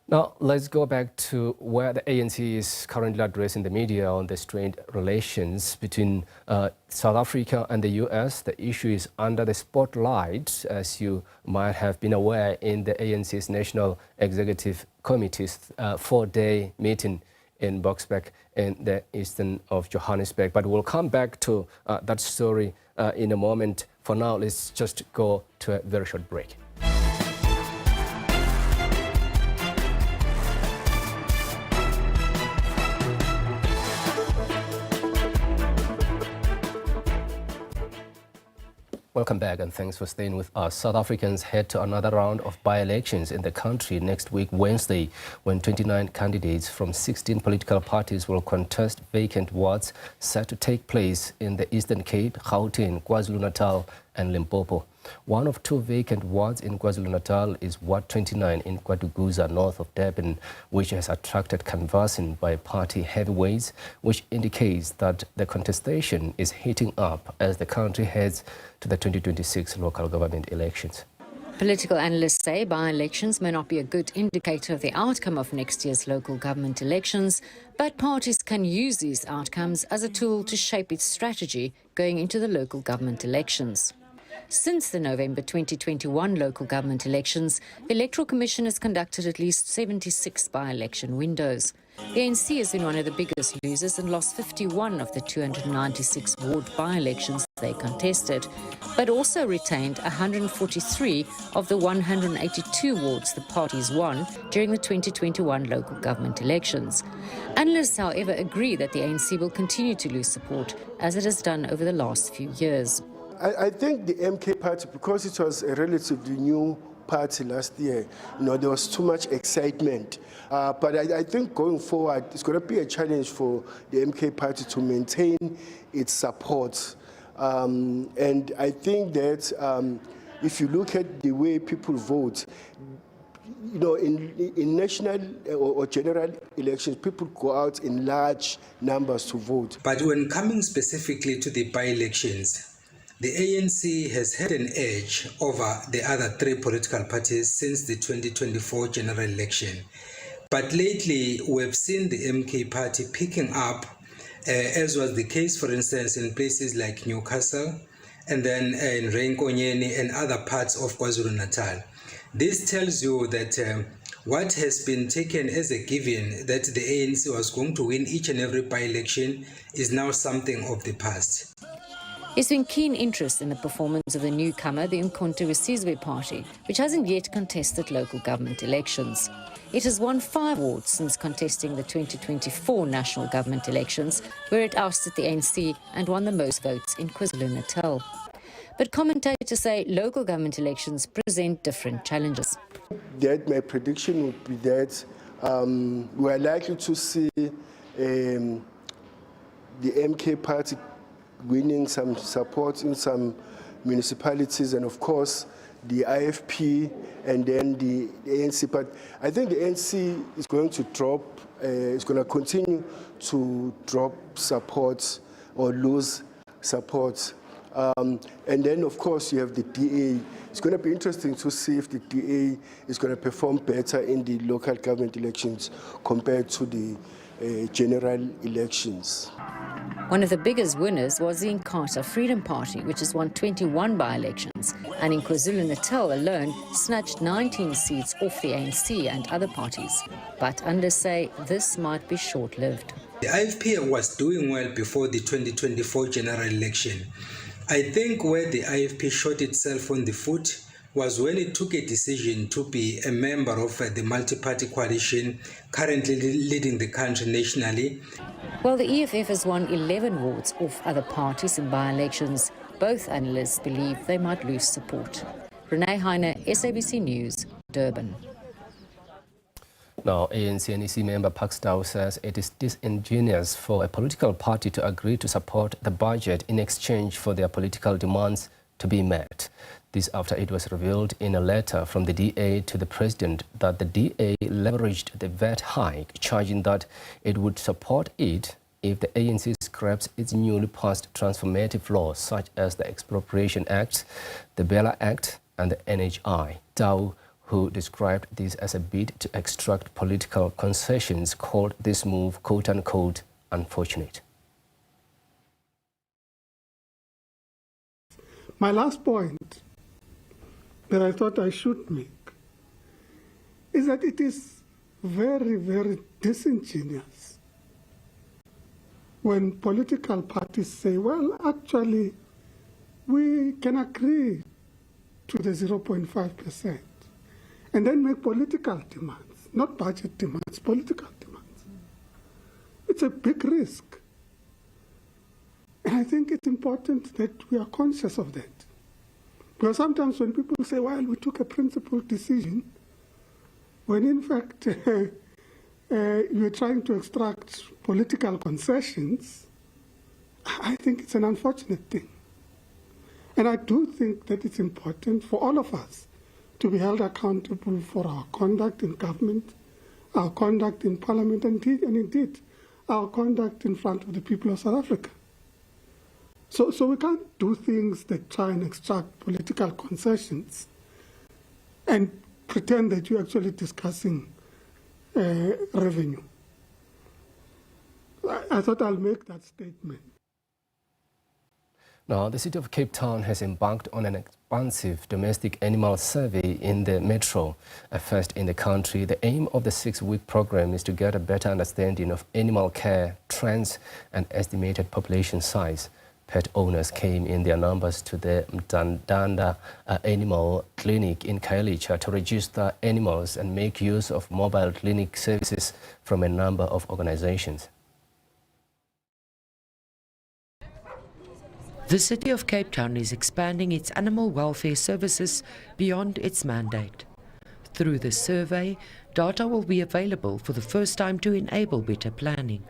Now, let's go back to where the ANC is currently addressing the media on the strained relations between South Africa and the US. The issue is under the spotlight, as you might have been aware, in the ANC's National Executive Committee's 4-day meeting in Boksburg in the eastern of Johannesburg. But we'll come back to that story in a moment. For now, let's just go to a very short break. Welcome back and thanks for staying with us. South Africans head to another round of by-elections in the country next week, Wednesday, when 29 candidates from 16 political parties will contest vacant wards set to take place in the Eastern Cape, Gauteng, KwaZulu-Natal and Limpopo. One of two vacant wards in KwaZulu-Natal is Ward 29 in Kwaduguza, north of Durban, which has attracted canvassing by party heavyweights, which indicates that the contestation is heating up as the country heads to the 2026 local government elections. Political analysts say by-elections may not be a good indicator of the outcome of next year's local government elections, but parties can use these outcomes as a tool to shape its strategy going into the local government elections. Since the November 2021 local government elections, the Electoral Commission has conducted at least 76 by-election windows. The ANC has been one of the biggest losers and lost 51 of the 296 ward by-elections they contested, but also retained 143 of the 182 wards the parties won during the 2021 local government elections. Analysts, however, agree that the ANC will continue to lose support, as it has done over the last few years. I think the MK party, because it was a relatively new party last year, there was too much excitement. But I think going forward, it's going to be a challenge for the MK party to maintain its support. And I think that if you look at the way people vote, in national or general elections, people go out in large numbers to vote. But when coming specifically to the by-elections, the ANC has had an edge over the other three political parties since the 2024 general election. But lately, we've seen the MK party picking up, as was the case, for instance, in places like Newcastle, and then in Renkonyeni and other parts of KwaZulu-Natal. This tells you that what has been taken as a given, that the ANC was going to win each and every by-election, is now something of the past. There's been keen interest in the performance of the newcomer, the Umkhonto weSizwe party, which hasn't yet contested local government elections. It has won 5 wards since contesting the 2024 national government elections, where it ousted the ANC and won the most votes in KwaZulu-Natal. But commentators say local government elections present different challenges. My prediction would be that we are likely to see the MK party winning some support in some municipalities, and of course the IFP and then the ANC. But I think the ANC is going to drop, is going to continue to drop support or lose support. And then of course you have the DA. It's going to be interesting to see if the DA is going to perform better in the local government elections compared to the general elections. One of the biggest winners was the Inkatha Freedom Party, which has won 21 by-elections, and in KwaZulu-Natal alone snatched 19 seats off the ANC and other parties. But analysts say this might be short-lived. The IFP was doing well before the 2024 general election. I think where the IFP shot itself on the foot was when it took a decision to be a member of the multi-party coalition currently leading the country nationally. Well, the EFF has won 11 wards off other parties in by-elections. Both analysts believe they might lose support. Renee Heine, SABC News, Durban. Now, ANC NEC member Pakstow says it is disingenuous for a political party to agree to support the budget in exchange for their political demands to be met. This after it was revealed in a letter from the DA to the president that the DA leveraged the VAT hike, charging that it would support it if the ANC scraps its newly passed transformative laws such as the Expropriation Act, the Bela Act and the NHI. Tau, who described this as a bid to extract political concessions, called this move quote-unquote unfortunate. My last point that I thought I should make is that it is very, very disingenuous when political parties say, well, actually, we can agree to the 0.5% and then make political demands, not budget demands, political demands. It's a big risk. And I think it's important that we are conscious of that. Because sometimes when people say, well, we took a principled decision, when in fact you're trying to extract political concessions, I think it's an unfortunate thing. And I do think that it's important for all of us to be held accountable for our conduct in government, our conduct in parliament, and indeed our conduct in front of the people of South Africa. So we can't do things that try and extract political concessions and pretend that you're actually discussing revenue. I thought I'll make that statement. Now, the city of Cape Town has embarked on an expansive domestic animal survey in the metro, a first in the country. The aim of the 6-week program is to get a better understanding of animal care trends and estimated population size. Pet owners came in their numbers to the Mtandanda Animal Clinic in Khayelitsha to register animals and make use of mobile clinic services from a number of organizations. The City of Cape Town is expanding its animal welfare services beyond its mandate. Through this survey, data will be available for the first time to enable better planning.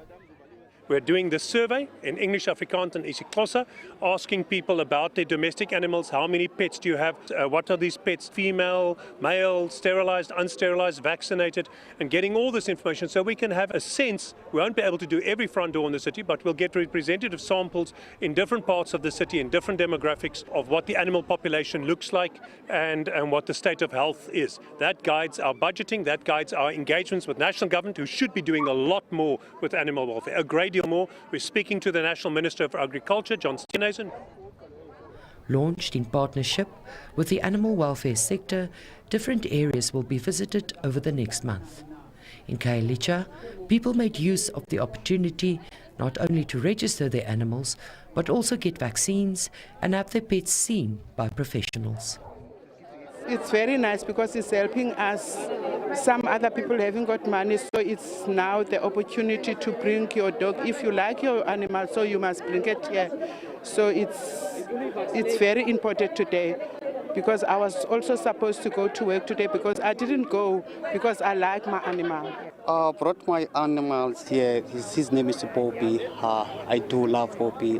We're doing this survey in English, Afrikaans and isiXhosa, asking people about their domestic animals. How many pets do you have? What are these pets? Female, male, sterilized, unsterilized, vaccinated, and getting all this information so we can have a sense. We won't be able to do every front door in the city, but we'll get representative samples in different parts of the city, in different demographics of what the animal population looks like and what the state of health is. That guides our budgeting, that guides our engagements with national government, who should be doing a lot more with animal welfare, a great deal more. We're speaking to the National Minister of Agriculture, John Steenhuisen. Launched in partnership with the animal welfare sector, different areas will be visited over the next month. In Khayelitsha, people made use of the opportunity not only to register their animals, but also get vaccines and have their pets seen by professionals. It's very nice because it's helping us. Some other people haven't got money, so it's now the opportunity to bring your dog. If you like your animal, so you must bring it here. So it's very important today, because I was also supposed to go to work today because I didn't go because I like my animal. I brought my animals here. His name is Bobby. I do love Bobby.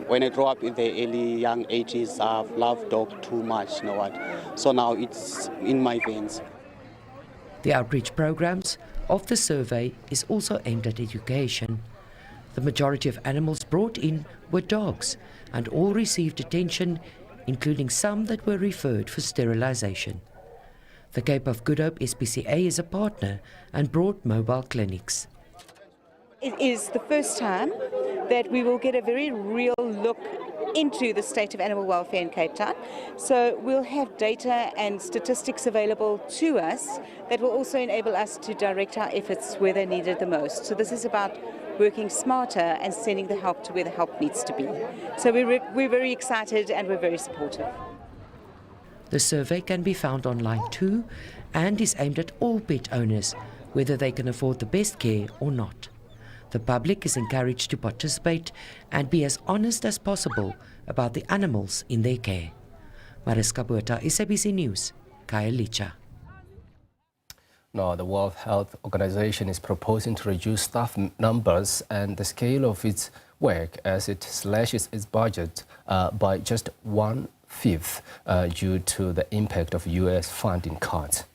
When I grew up in the early young ages, I've loved dog too much, you know what? So now it's in my veins. The outreach programs of the survey is also aimed at education. The majority of animals brought in were dogs, and all received attention, including some that were referred for sterilization. The Cape of Good Hope SPCA is a partner and brought mobile clinics. It is the first time that we will get a very real look into the state of animal welfare in Cape Town. So we'll have data and statistics available to us that will also enable us to direct our efforts where they're needed the most. So this is about working smarter and sending the help to where the help needs to be. So we're very excited and we're very supportive. The survey can be found online too and is aimed at all pet owners, whether they can afford the best care or not. The public is encouraged to participate and be as honest as possible about the animals in their care. Mariska Botha, SABC News, Khayelitsha. Now, the World Health Organization is proposing to reduce staff numbers and the scale of its work as it slashes its budget by just 1/5 due to the impact of U.S. funding cuts.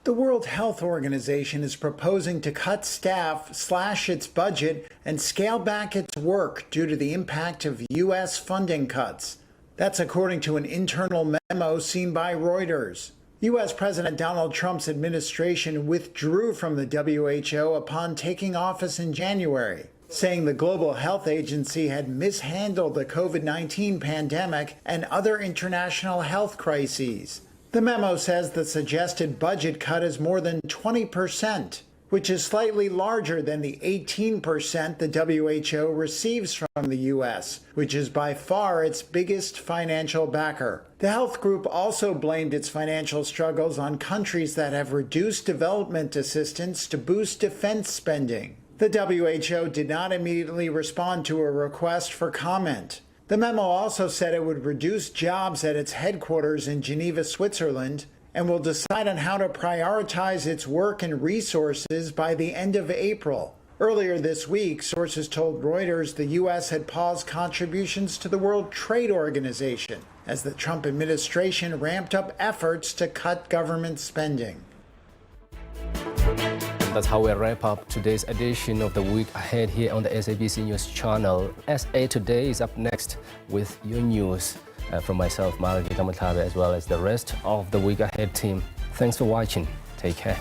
The World Health Organization is proposing to cut staff, slash its budget, and scale back its work due to the impact of U.S. funding cuts. That's according to an internal memo seen by Reuters. U.S. President Donald Trump's administration withdrew from the WHO upon taking office in January, saying the Global Health Agency had mishandled the COVID-19 pandemic and other international health crises. The memo says the suggested budget cut is more than 20%, which is slightly larger than the 18% the WHO receives from the U.S., which is by far its biggest financial backer. The health group also blamed its financial struggles on countries that have reduced development assistance to boost defense spending. The WHO did not immediately respond to a request for comment. The memo also said it would reduce jobs at its headquarters in Geneva, Switzerland, and will decide on how to prioritize its work and resources by the end of April. Earlier this week, sources told Reuters the U.S. had paused contributions to the World Trade Organization as the Trump administration ramped up efforts to cut government spending. That's how we wrap up today's edition of The Week Ahead here on the SABC News channel. SA Today is up next with your news. From myself, Margaret Amatabe, as well as the rest of the Week Ahead team. Thanks for watching. Take care.